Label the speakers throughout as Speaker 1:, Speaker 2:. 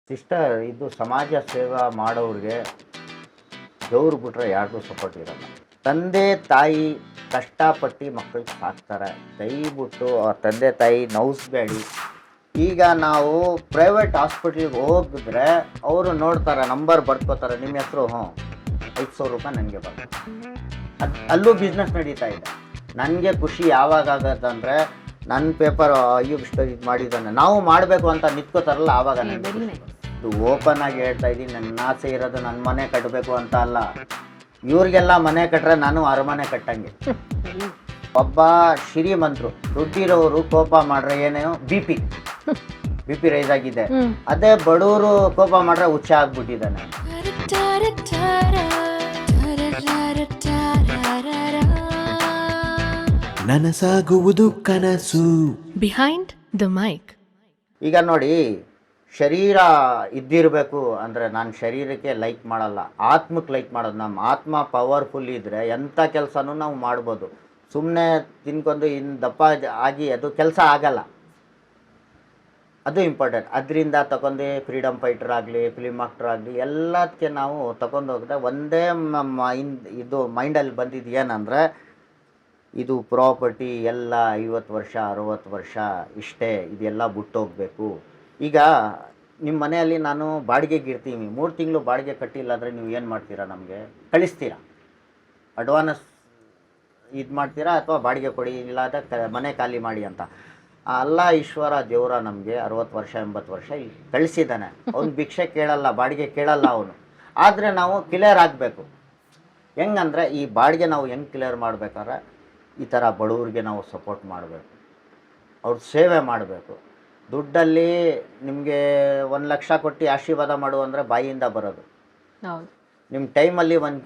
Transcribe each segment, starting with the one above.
Speaker 1: Sister, ಇದು ಸಮಾಜ ಸೇವಾ ಮಾಡೋರಿಗೆ ದೇವ್ರು ಬಿಟ್ರೆ ಯಾರಿಗೂ ಸಪೋರ್ಟ್ ಇರಲ್ಲ. ತಂದೆ ತಾಯಿ ಕಷ್ಟಪಟ್ಟು ಮಕ್ಕಳಿಗೆ ಸಾಕ್ತಾರೆ. ದಯವಿಟ್ಟು ಅವ್ರ ತಂದೆ ತಾಯಿ ನೋವಿಸ್ಬೇಡಿ. ಈಗ ನಾವು ಪ್ರೈವೇಟ್ ಹಾಸ್ಪಿಟ್ಲಿಗೆ ಹೋಗಿದ್ರೆ ಅವರು ನೋಡ್ತಾರೆ, ನಂಬರ್ ಬರ್ಕೋತಾರೆ, ನಿಮ್ಮ ಹೆಸರು 5,000 ರೂಪಾಯಿ ನನಗೆ ಬರ್ತದೆ. ಅಲ್ಲೂ ಬಿಸ್ನೆಸ್ ನಡೀತಾ ಇದೆ. ನನಗೆ ಖುಷಿ ಯಾವಾಗ ಆಗತ್ತಂದರೆ ನನ್ನ ಪೇಪರ್ ಇಷ್ಟು ಇದು ಮಾಡಿದ್ದಾನೆ ನಾವು ಮಾಡಬೇಕು ಅಂತ ನಿಂತ್ಕೋತಾರಲ್ಲ, ಆವಾಗ ನನಗೆ ಇದು ಓಪನ್ ಆಗಿ ಹೇಳ್ತಾ ಇದ್ದೀನಿ. ನನ್ನ ಆಸೆ ಇರೋದು ನನ್ನ ಮನೆ ಕಟ್ಟಬೇಕು ಅಂತ ಅಲ್ಲ. ಇವ್ರಿಗೆಲ್ಲ ಮನೆ ಕಟ್ಟರೆ ನಾನು ಅರಮನೆ ಕಟ್ಟಂಗೆ. ಒಬ್ಬ ಶ್ರೀಮಂತರು ದುಡ್ಡಿರೋರು ಕೋಪ ಮಾಡ್ರೆ ಏನೇನು ಬಿ ಪಿ ರೈಸ್ ಆಗಿದೆ. ಅದೇ ಬಡವರು ಕೋಪ ಮಾಡ್ರೆ ಹುಚ್ಚ ಆಗ್ಬಿಟ್ಟಿದ್ದಾನೆ.
Speaker 2: ನನಸಾಗುವುದು ಕನಸು. Behind the mic.
Speaker 1: ಈಗ ನೋಡಿ, ಶರೀರ ಇದ್ದಿರಬೇಕು ಅಂದರೆ ನಾನು ಶರೀರಕ್ಕೆ ಲೈಕ್ ಮಾಡಲ್ಲ, ಆತ್ಮಕ್ಕೆ ಲೈಕ್ ಮಾಡೋದು. ನಮ್ಮ ಆತ್ಮ ಪವರ್ಫುಲ್ ಇದ್ದರೆ ಎಂಥ ಕೆಲಸನೂ ನಾವು ಮಾಡ್ಬೋದು. ಸುಮ್ಮನೆ ತಿನ್ಕೊಂಡು ದಪ್ಪ ಆಗಿ ಅದು ಕೆಲಸ ಆಗಲ್ಲ. ಅದು ಇಂಪಾರ್ಟೆಂಟ್. ಅದರಿಂದ ತಗೊಂಡು ಫ್ರೀಡಮ್ ಫೈಟರ್ ಆಗಲಿ, ಫಿಲ್ಮ್ ಆಕ್ಟರ್ ಆಗಲಿ, ಎಲ್ಲದಕ್ಕೆ ನಾವು ತಗೊಂಡು ಹೋಗಿದ್ರೆ ಒಂದೇ ಇದು ಮೈಂಡಲ್ಲಿ ಬಂದಿದ್ದು ಏನಂದರೆ ಇದು ಪ್ರಾಪರ್ಟಿ ಎಲ್ಲ 50 ವರ್ಷ 60 ವರ್ಷ ಇಷ್ಟೇ, ಇದೆಲ್ಲ ಬಿಟ್ಟೋಗ್ಬೇಕು. ಈಗ ನಿಮ್ಮ ಮನೆಯಲ್ಲಿ ನಾನು ಬಾಡಿಗೆಗೆ ಇರ್ತೀವಿ, 3 ತಿಂಗಳು ಬಾಡಿಗೆ ಕಟ್ಟಿಲ್ಲ ಅಂದರೆ ನೀವು ಏನು ಮಾಡ್ತೀರಾ? ನಮಗೆ ಕಳಿಸ್ತೀರಾ? ಅಡ್ವಾನ್ಸ್ ಇದು ಮಾಡ್ತೀರಾ ಅಥವಾ ಬಾಡಿಗೆ ಕೊಡಿ, ಇಲ್ಲಾದ ಮನೆ ಖಾಲಿ ಮಾಡಿ ಅಂತ? ಅಲ್ಲ, ಈಶ್ವರ ದೇವರ ನಮಗೆ 60 ವರ್ಷ 80 ವರ್ಷ ಇಲ್ಲಿ ಕಳಿಸಿದ್ದಾನೆ. ಅವ್ನು ಭಿಕ್ಷೆ ಕೇಳಲ್ಲ, ಬಾಡಿಗೆ ಕೇಳಲ್ಲ ಅವನು. ಆದರೆ ನಾವು ಕ್ಲಿಯರ್ ಆಗಬೇಕು. ಹೆಂಗಂದರೆ ಈ ಬಾಡಿಗೆ ನಾವು ಹೆಂಗೆ ಕ್ಲಿಯರ್ ಮಾಡ್ಬೇಕಾದ್ರೆ ಈ ಥರ ಬಡವ್ರಿಗೆ ನಾವು ಸಪೋರ್ಟ್ ಮಾಡಬೇಕು, ಅವ್ರ ಸೇವೆ ಮಾಡಬೇಕು. ದುಡ್ಡಲ್ಲಿ ನಿಮಗೆ 1 ಲಕ್ಷ ಕೊಟ್ಟು ಆಶೀರ್ವಾದ ಮಾಡು ಅಂದರೆ ಬಾಯಿಯಿಂದ ಬರೋದು. ನಿಮ್ಮ ಟೈಮಲ್ಲಿ 1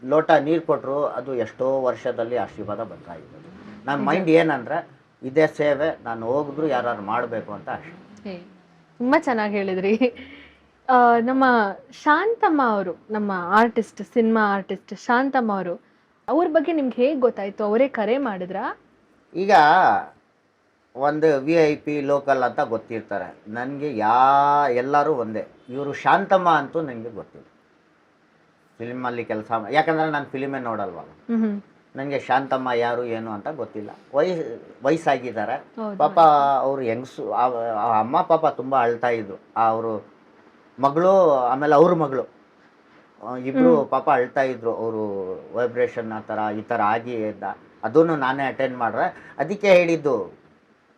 Speaker 1: ಲೋಟ ನೀರು ಕೊಟ್ಟರು ಅದು ಎಷ್ಟೋ ವರ್ಷದಲ್ಲಿ ಆಶೀರ್ವಾದ ಬರ್ತಾ ಇರೋದು. ನನ್ನ ಮೈಂಡ್ ಏನಂದರೆ ಇದೇ ಸೇವೆ, ನಾನು ಹೋಗಿದ್ರು ಯಾರು ಮಾಡಬೇಕು ಅಂತ ಅಷ್ಟೇ.
Speaker 3: ತುಂಬ ಚೆನ್ನಾಗಿ ಹೇಳಿದ್ರಿ. ನಮ್ಮ ಶಾಂತಮ್ಮ ಅವರು, ನಮ್ಮ ಆರ್ಟಿಸ್ಟ್, ಸಿನಿಮಾ ಆರ್ಟಿಸ್ಟ್ ಶಾಂತಮ್ಮ ಅವರು, ಅವ್ರ ಬಗ್ಗೆ ನಿಮ್ಗೆ ಹೇಗೆ ಗೊತ್ತಾಯಿತು? ಅವರೇ ಕರೆ ಮಾಡಿದ್ರಾ?
Speaker 1: ಈಗ ಒಂದು VIP ಲೋಕಲ್ ಅಂತ ಗೊತ್ತಿರ್ತಾರೆ ನನಗೆ. ಎಲ್ಲರೂ ಒಂದೇ. ಇವರು ಶಾಂತಮ್ಮ ಅಂತೂ ನನಗೆ ಗೊತ್ತಿಲ್ಲ. ಫಿಲ್ಮಲ್ಲಿ ಕೆಲಸ ಯಾಕಂದರೆ ನಾನು ಫಿಲ್ಮೇ ನೋಡಲ್ವಲ್ಲ, ನನಗೆ ಶಾಂತಮ್ಮ ಯಾರು ಏನು ಅಂತ ಗೊತ್ತಿಲ್ಲ. ವಯಸ್ಸಾಗಿದ್ದಾರೆ ಪಾಪ. ಅವರು ಹೆಂಗಸು ಅಮ್ಮ ಪಾಪ ತುಂಬ ಅಳ್ತಾಯಿದ್ರು. ಅವರು ಮಗಳು ಆಮೇಲೆ ಅವ್ರ ಮಗಳು ಇಬ್ಬರು ಪಾಪ ಅಳ್ತಾಯಿದ್ರು. ಅವರು ವೈಬ್ರೇಷನ್ ಆ ಥರ ಈ ಥರ ಆಗಿ ಅದನ್ನು ನಾನೇ ಅಟೆಂಡ್ ಮಾಡ್ರೆ. ಅದಕ್ಕೆ ಹೇಳಿದ್ದು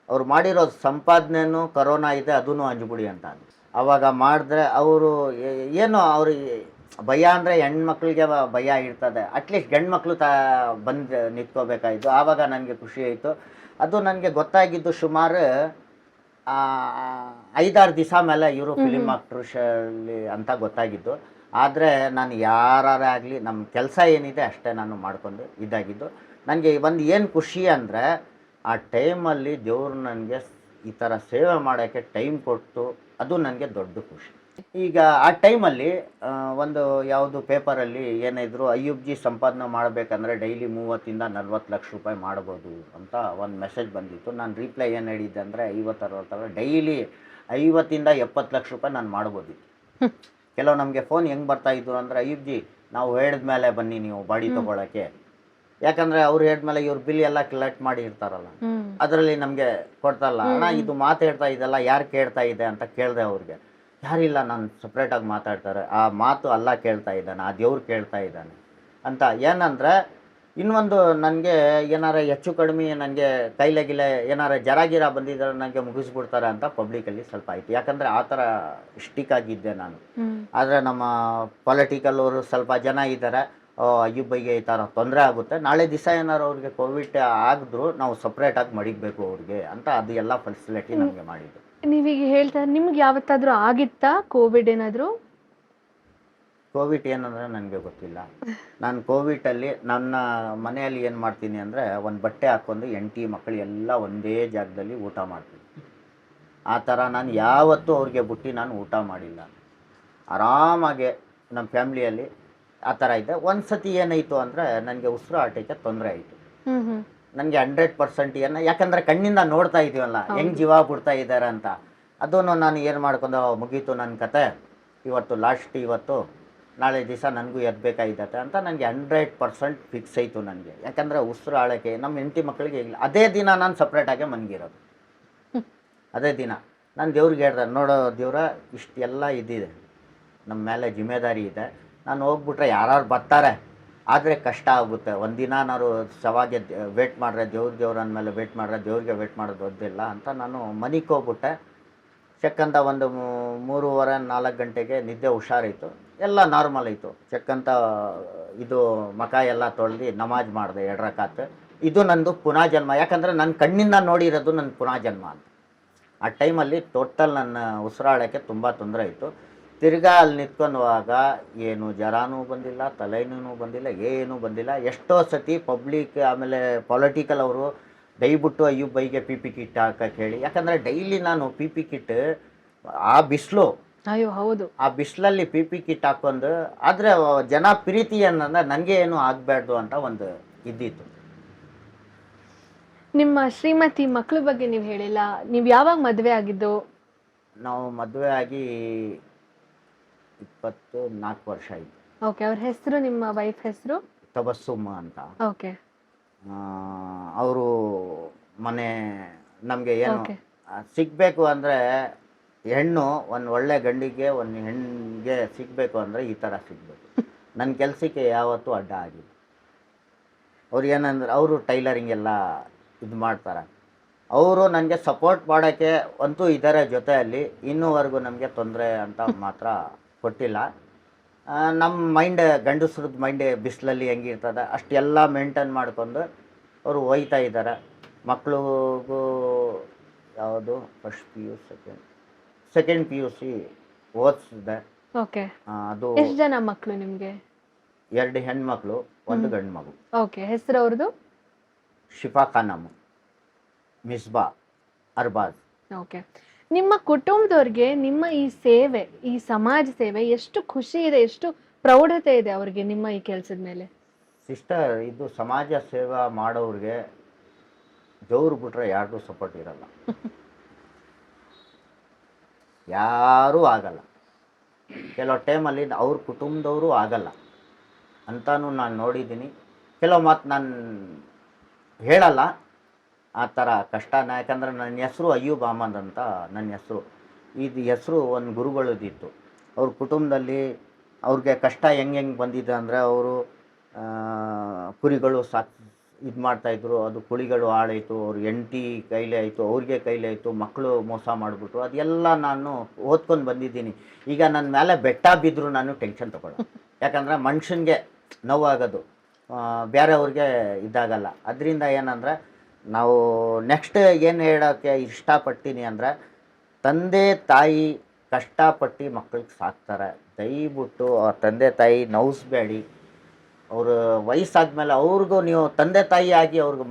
Speaker 1: ಅವ್ರು ಮಾಡಿರೋ ಸಂಪಾದನೆಯೂ ಕರೋನಾ ಇದೆ, ಅದೂ ಹಂಚ್ಬಿಡಿ ಅಂತ. ಆವಾಗ ಮಾಡಿದ್ರೆ ಅವರು ಏನೋ ಅವ್ರಿಗೆ ಭಯ ಅಂದರೆ ಹೆಣ್ಮಕ್ಳಿಗೆ ಭಯ ಇರ್ತದೆ. ಅಟ್ಲೀಸ್ಟ್ ಗಂಡು ಮಕ್ಕಳು ಬಂದು ನಿಂತ್ಕೋಬೇಕಾಯಿತು. ಆವಾಗ ನನಗೆ ಖುಷಿ ಆಯಿತು. ಅದು ನನಗೆ ಗೊತ್ತಾಗಿದ್ದು ಸುಮಾರು 5-6 ದಿವಸ ಮೇಲೆ ಇವರು ಫಿಲಿಮ್ ಆಕ್ಟ್ರಲ್ಲಿ ಅಂತ ಗೊತ್ತಾಗಿದ್ದು. ಆದರೆ ನಾನು ಯಾರೇ ಆಗಲಿ ನಮ್ಮ ಕೆಲಸ ಏನಿದೆ ಅಷ್ಟೇ ನಾನು ಮಾಡ್ಕೊಂಡು ಇದಾಗಿದ್ದು. ನನಗೆ ಒಂದು ಏನು ಖುಷಿ ಅಂದರೆ ಆ ಟೈಮಲ್ಲಿ ದೇವರು ನನಗೆ ಈ ಥರ ಸೇವೆ ಮಾಡೋಕ್ಕೆ ಟೈಮ್ ಕೊಟ್ಟು, ಅದು ನನಗೆ ದೊಡ್ಡ ಖುಷಿ. ಈಗ ಆ ಟೈಮಲ್ಲಿ ಒಂದು ಯಾವುದು ಪೇಪರಲ್ಲಿ ಏನಿದ್ರು ಅಯ್ಯೂಬ್ಜಿ ಸಂಪಾದನೆ ಮಾಡಬೇಕಂದ್ರೆ ಡೈಲಿ 30-40 ಲಕ್ಷ ರೂಪಾಯಿ ಮಾಡ್ಬೋದು ಅಂತ ಒಂದು ಮೆಸೇಜ್ ಬಂದಿತ್ತು. ನಾನು ರಿಪ್ಲೈ ಏನು ಹೇಳಿದ್ದೆ ಅಂದರೆ 50-60 ಡೈಲಿ 50-70 ಲಕ್ಷ ರೂಪಾಯಿ ನಾನು ಮಾಡ್ಬೋದಿತ್ತು. ಕೆಲವು ನಮಗೆ ಫೋನ್ ಹೆಂಗೆ ಬರ್ತಾಯಿದ್ರು ಅಂದರೆ, ಅಯ್ಯೂಬ್ಜಿ ನಾವು ಹೇಳಿದ್ಮೇಲೆ ಬನ್ನಿ ನೀವು ಬಾಡಿ ತೊಗೊಳಕ್ಕೆ. ಯಾಕಂದರೆ ಅವ್ರು ಹೇಳಿದ್ಮೇಲೆ ಇವ್ರ ಬಿಲ್ ಎಲ್ಲ ಕಲೆಕ್ಟ್ ಮಾಡಿ ಇರ್ತಾರಲ್ಲ, ಅದರಲ್ಲಿ ನಮಗೆ ಕೊಡ್ತಾರಲ್ಲ. ಅಣ್ಣ ಇದು ಮಾತಾಡ್ತಾ ಇದೆಲ್ಲ ಯಾರು ಕೇಳ್ತಾ ಇದೆ ಅಂತ ಕೇಳಿದೆ ಅವ್ರಿಗೆ. ಯಾರಿಲ್ಲ, ನಾನು ಸಪ್ರೇಟಾಗಿ ಮಾತಾಡ್ತಾರೆ. ಆ ಮಾತು ಅಲ್ಲ ಕೇಳ್ತಾ ಇದ್ದಾನೆ, ಆ ದೇವ್ರು ಕೇಳ್ತಾ ಇದ್ದಾನೆ ಅಂತ. ಏನಂದರೆ ಇನ್ನೊಂದು ನನಗೆ ಏನಾರ ಹೆಚ್ಚು ಕಡಿಮೆ ನನಗೆ ಕೈಲೆಗಿಲೆ ಏನಾರ ಜರಾಗಿರ ಬಂದಿದ್ದಾರೆ ನನಗೆ ಮುಗಿಸ್ಬಿಡ್ತಾರೆ ಅಂತ ಪಬ್ಲಿಕಲ್ಲಿ ಸ್ವಲ್ಪ ಆಯಿತು. ಯಾಕಂದರೆ ಆ ಥರ ಸ್ಟಿಕ್ಕಾಗಿದ್ದೆ ನಾನು. ಆದರೆ ನಮ್ಮ ಪೊಲಿಟಿಕಲ್ ಅವರು ಸ್ವಲ್ಪ ಜನ ಇದ್ದಾರೆ, ಅಯ್ಯೂಬ್ಗೆ ಈ ಥರ ತೊಂದರೆ ಆಗುತ್ತೆ, ನಾಳೆ ದಿವಸ ಏನಾರು ಅವ್ರಿಗೆ ಕೋವಿಡ್ ಆಗಿದ್ರು ನಾವು ಸಪ್ರೇಟಾಗಿ ಮಡಿಗಬೇಕು ಅವ್ರಿಗೆ ಅಂತ. ಅದು ಎಲ್ಲ ಫೆಸಿಲಿಟಿ ನಮಗೆ ಮಾಡಿದ್ದು.
Speaker 3: ನೀವೀಗ ಹೇಳ್ತಾರೆ, ನಿಮ್ಗೆ ಯಾವತ್ತಾದರೂ ಆಗಿತ್ತಾ ಕೋವಿಡ್ ಏನಾದರೂ?
Speaker 1: ಕೋವಿಡ್ ಏನಂದರೆ ನನಗೆ ಗೊತ್ತಿಲ್ಲ. ನಾನು ಕೋವಿಡಲ್ಲಿ ನನ್ನ ಮನೆಯಲ್ಲಿ ಏನು ಮಾಡ್ತೀನಿ ಅಂದರೆ, ಒಂದು ಬಟ್ಟೆ ಹಾಕ್ಕೊಂಡು ಹೆಂಡತಿ ಮಕ್ಕಳು ಎಲ್ಲ ಒಂದೇ ಜಾಗದಲ್ಲಿ ಊಟ ಮಾಡ್ತೀನಿ. ಆ ಥರ ನಾನು ಯಾವತ್ತೂ ಅವ್ರಿಗೆ ಬಿಟ್ಟು ನಾನು ಊಟ ಮಾಡಿಲ್ಲ. ಆರಾಮಾಗೆ ನಮ್ಮ ಫ್ಯಾಮ್ಲಿಯಲ್ಲಿ ಆ ಥರ ಇದ್ದೆ. ಒಂದು ಸತಿ ಏನಾಯಿತು ಅಂದರೆ ನನಗೆ ಉಸಿರಾಟಕ್ಕೆ ತೊಂದರೆ ಆಯಿತು. ನನಗೆ 100% ಯಾಕಂದರೆ ಕಣ್ಣಿಂದ ನೋಡ್ತಾ ಇದ್ದೀವಲ್ಲ ಹೆಂಗೆ ಜೀವ ಬಿಡ್ತಾ ಇದ್ದಾರೆ ಅಂತ. ಅದನ್ನು ನಾನು ಏನು ಮಾಡ್ಕೊಂಡು ಮುಗೀತು ನನ್ನ ಕತೆ, ಇವತ್ತು ಲಾಸ್ಟ್, ಇವತ್ತು ನಾಳೆ ದಿವಸ ನನಗೂ ಎದ್ದಬೇಕಾಗಿದ್ದತ್ತೆ ಅಂತ ನನಗೆ 100% ಫಿಕ್ಸ್ ಆಯಿತು ನನಗೆ. ಯಾಕಂದರೆ ಉಸಿರು ಆಳೋಕ್ಕೆ ನಮ್ಮ ಹೆಂಡತಿ ಮಕ್ಕಳಿಗೆ ಇಲ್ಲ. ಅದೇ ದಿನ ನಾನು ಸಪ್ರೇಟಾಗೆ ಮನ್ಗಿರೋದು. ಅದೇ ದಿನ ನಾನು ದೇವ್ರಿಗೆ ಹೇಳ್ದೆ, ನೋಡೋ ದೇವ್ರ ಇಷ್ಟೆಲ್ಲ ಇದ್ದಿದೆ, ನಮ್ಮ ಮೇಲೆ ಜಿಮ್ಮೆದಾರಿ ಇದೆ, ನಾನು ಹೋಗ್ಬಿಟ್ರೆ ಯಾರು ಬರ್ತಾರೆ, ಆದರೆ ಕಷ್ಟ ಆಗುತ್ತೆ. ಒಂದಿನ ನಾನು ಸವಾಗೆ ವೇಟ್ ಮಾಡಿದ್ರೆ ದೇವ್ರ ಅಂದಮೇಲೆ ವೇಟ್ ಮಾಡಿದ್ರೆ ದೇವ್ರಿಗೆ ವೇಟ್ ಮಾಡೋದು ಗೊತ್ತಿಲ್ಲ ಅಂತ ನಾನು ಮನೆಗೆ ಹೋಗ್ಬಿಟ್ಟೆ. ಚೆಕ್ಕಂತ ಒಂದು 3:30-4 ಗಂಟೆಗೆ ನಿದ್ದೆ ಹುಷಾರಿತ್ತು, ಎಲ್ಲ ನಾರ್ಮಲ್ ಇತ್ತು. ಚೆಕ್ಕಂತ ಇದು ಮಖ ಎಲ್ಲ ತೊಳೆದು ನಮಾಜ್ ಮಾಡಿದೆ 2 ರಕಾತ್. ಇದು ನಂದು ಪುನಃ ಜನ್ಮ, ಯಾಕಂದರೆ ನನ್ನ ಕಣ್ಣಿಂದ ನೋಡಿರೋದು ನನ್ನ ಪುನಃ ಜನ್ಮ ಅಂತ. ಆ ಟೈಮಲ್ಲಿ ಟೋಟಲ್ ನನ್ನ ಉಸಿರಾಡೋಕ್ಕೆ ತುಂಬ ತೊಂದರೆ ಇತ್ತು. ತಿರ್ಗಾ ಅಲ್ಲಿ ನಿಂತ್ಕೊಂಡವಾಗ ಏನು ಜ್ವರನೂ ಬಂದಿಲ್ಲ, ತಲೆನೂ ಬಂದಿಲ್ಲ, ಏನೂ ಬಂದಿಲ್ಲ. ಎಷ್ಟೋ ಸತಿ ಪಬ್ಲಿಕ್ ಆಮೇಲೆ ಪೊಲಿಟಿಕಲ್ ಅವರು ದಯವಿಟ್ಟು ಅಯ್ಯುಬ್ಬೈಗೆ ಪಿ ಪಿ ಕಿಟ್ ಹಾಕಕ್ಕೆ ಹೇಳಿ, ಯಾಕಂದರೆ ಡೈಲಿ ನಾನು ಪಿ ಪಿ ಕಿಟ್, ಆ ಬಿಸಿಲು,
Speaker 3: ಅಯ್ಯೋ ಹೌದು,
Speaker 1: ಆ ಬಿಸಿಲಲ್ಲಿ ಪಿ ಪಿ ಕಿಟ್ ಹಾಕೊಂಡು, ಆದರೆ ಜನ ಪ್ರೀತಿ ಅನ್ನಂದ್ರೆ ನನಗೆ ಏನು ಆಗಬಾರ್ದು ಅಂತ ಒಂದು ಇದ್ದಿತ್ತು.
Speaker 3: ನಿಮ್ಮ ಶ್ರೀಮತಿ ಮಕ್ಕಳ ಬಗ್ಗೆ ನೀವು ಹೇಳಿಲ್ಲ. ನೀವು ಯಾವಾಗ ಮದುವೆ ಆಗಿದ್ದು?
Speaker 1: ನಾವು ಮದುವೆ ಆಗಿ 24 ವರ್ಷ ಆಯಿತು.
Speaker 3: ಓಕೆ, ಅವ್ರ ಹೆಸರು, ನಿಮ್ಮ ವೈಫ್ ಹೆಸರು?
Speaker 1: ತಬಸ್ಸುಮ ಅಂತ.
Speaker 3: ಓಕೆ.
Speaker 1: ಅವರು ಮನೆ ನಮಗೆ ಏನು
Speaker 3: ಓಕೆ.
Speaker 1: ಸಿಗಬೇಕು ಅಂದರೆ, ಹೆಣ್ಣು ಒಂದು ಒಳ್ಳೆ ಗಂಡಿಗೆ, ಒಂದು ಹೆಣ್ಣಿಗೆ ಸಿಗಬೇಕು ಅಂದರೆ ಈ ಥರ ಸಿಗಬೇಕು. ನನ್ನ ಕೆಲಸಕ್ಕೆ ಯಾವತ್ತೂ ಅಡ್ಡ ಆಗಿಲ್ಲ. ಅವ್ರು ಏನಂದ್ರೆ, ಅವರು ಟೈಲರಿಂಗ್ ಎಲ್ಲ ಇದು ಮಾಡ್ತಾರೆ. ಅವರು ನನಗೆ ಸಪೋರ್ಟ್ ಮಾಡೋಕ್ಕೆ ಅಂತೂ ಇದರ ಜೊತೆಯಲ್ಲಿ ಇನ್ನೂವರೆಗೂ ನಮಗೆ ತೊಂದರೆ ಅಂತ ಮಾತ್ರ ಕೊಟ್ಟಿಲ್ಲ. ನಮ್ಮ ಮೈಂಡ್, ಗಂಡಸ್ರದ್ದು ಮೈಂಡ್ ಬಿಸಿಲಲ್ಲಿ ಹೆಂಗಿರ್ತದೆ ಅಷ್ಟೆಲ್ಲ ಮೇಂಟೈನ್ ಮಾಡ್ಕೊಂಡು ಅವರು ಒಯ್ತಾ ಇದ್ದಾರೆ. ಮಕ್ಳಿಗೂ ಯಾವುದು first P U second P U C ಓದಿಸಿದೆ.
Speaker 3: ಓಕೆ.
Speaker 1: ಅದು
Speaker 3: ಎಷ್ಟು ಜನ ಮಕ್ಕಳು ನಿಮಗೆ?
Speaker 1: 2 ಹೆಣ್ಮಕ್ಳು, 1 ಗಂಡು ಮಗು.
Speaker 3: ಓಕೆ. ಹೆಸರು ಅವ್ರದ್ದು?
Speaker 1: ಶಿಫಾ ಖಾನಮ್, ಮಿಸ್ಬಾ, ಅರ್ಬಾಜ್.
Speaker 3: ಓಕೆ. ನಿಮ್ಮ ಕುಟುಂಬದವ್ರಿಗೆ ನಿಮ್ಮ ಈ ಸೇವೆ, ಈ ಸಮಾಜ ಸೇವೆ ಎಷ್ಟು ಖುಷಿ ಇದೆ, ಎಷ್ಟು ಪ್ರೌಢತೆ ಇದೆ ಅವ್ರಿಗೆ ನಿಮ್ಮ ಈ ಕೆಲಸದ ಮೇಲೆ?
Speaker 1: ಸಿಸ್ಟರ್, ಇದು ಸಮಾಜ ಸೇವಾ ಮಾಡೋರಿಗೆ ದೇವ್ರು ಬಿಟ್ರೆ ಯಾರಿಗೂ ಸಪೋರ್ಟ್ ಇರಲ್ಲ. ಯಾರೂ ಆಗಲ್ಲ. ಕೆಲವು ಟೈಮಲ್ಲಿ ಅವ್ರ ಕುಟುಂಬದವರು ಆಗಲ್ಲ ಅಂತಲೂ ನಾನು ನೋಡಿದ್ದೀನಿ. ಕೆಲವು ಮಾತು ನಾನು ಹೇಳಲ್ಲ, ಆ ಥರ ಕಷ್ಟನ. ಯಾಕಂದರೆ ನನ್ನ ಹೆಸರು ಅಯ್ಯೂಬ್ ಅಹಮದ್ ಅಂತ ನನ್ನ ಹೆಸರು. ಇದು ಹೆಸರು ಒಂದು ಗುರುಗಳದಿತ್ತು. ಅವ್ರ ಕುಟುಂಬದಲ್ಲಿ ಅವ್ರಿಗೆ ಕಷ್ಟ ಹೆಂಗೆ ಬಂದಿದೆ ಅಂದರೆ, ಅವರು ಕುರಿಗಳು ಇದು ಮಾಡ್ತಾಯಿದ್ರು, ಅದು ಕುರಿಗಳು ಹಾಳಾಯಿತು, ಅವ್ರ ಹೆಂಡತಿ ಕೈಲೇ ಆಯಿತು, ಅವ್ರಿಗೆ ಕೈಲೇ ಆಯಿತು, ಮಕ್ಕಳು ಮೋಸ ಮಾಡಿಬಿಟ್ರು. ಅದೆಲ್ಲ ನಾನು ಓದ್ಕೊಂಡು ಬಂದಿದ್ದೀನಿ. ಈಗ ನನ್ನ ಮೇಲೆ ಬೆಟ್ಟ ಬಿದ್ದರೂ ನಾನು ಟೆನ್ಷನ್ ತೊಗೊಳ್ಳೋ, ಯಾಕಂದರೆ ಮನುಷ್ಯನಿಗೆ ನೋವಾಗೋದು ಬೇರೆಯವ್ರಿಗೆ ಇದಾಗಲ್ಲ. ಅದರಿಂದ ಏನಂದರೆ, ನಾವು ನೆಕ್ಸ್ಟ್ ಏನು ಹೇಳೋಕ್ಕೆ ಇಷ್ಟಪಡ್ತೀನಿ ಅಂದರೆ, ತಂದೆ ತಾಯಿ ಕಷ್ಟಪಟ್ಟು ಮಕ್ಕಳಿಗೆ ಸಾಕ್ತಾರೆ. ದಯವಿಟ್ಟು ಆ ತಂದೆ ತಾಯಿ ನೋವಿಸ್ಬೇಡಿ. ಅವರು ವಯಸ್ಸಾದ್ಮೇಲೆ ಅವ್ರಿಗೂ ನೀವು ತಂದೆ ತಾಯಿ ಆಗಿ ಅವ್ರಿಗೆ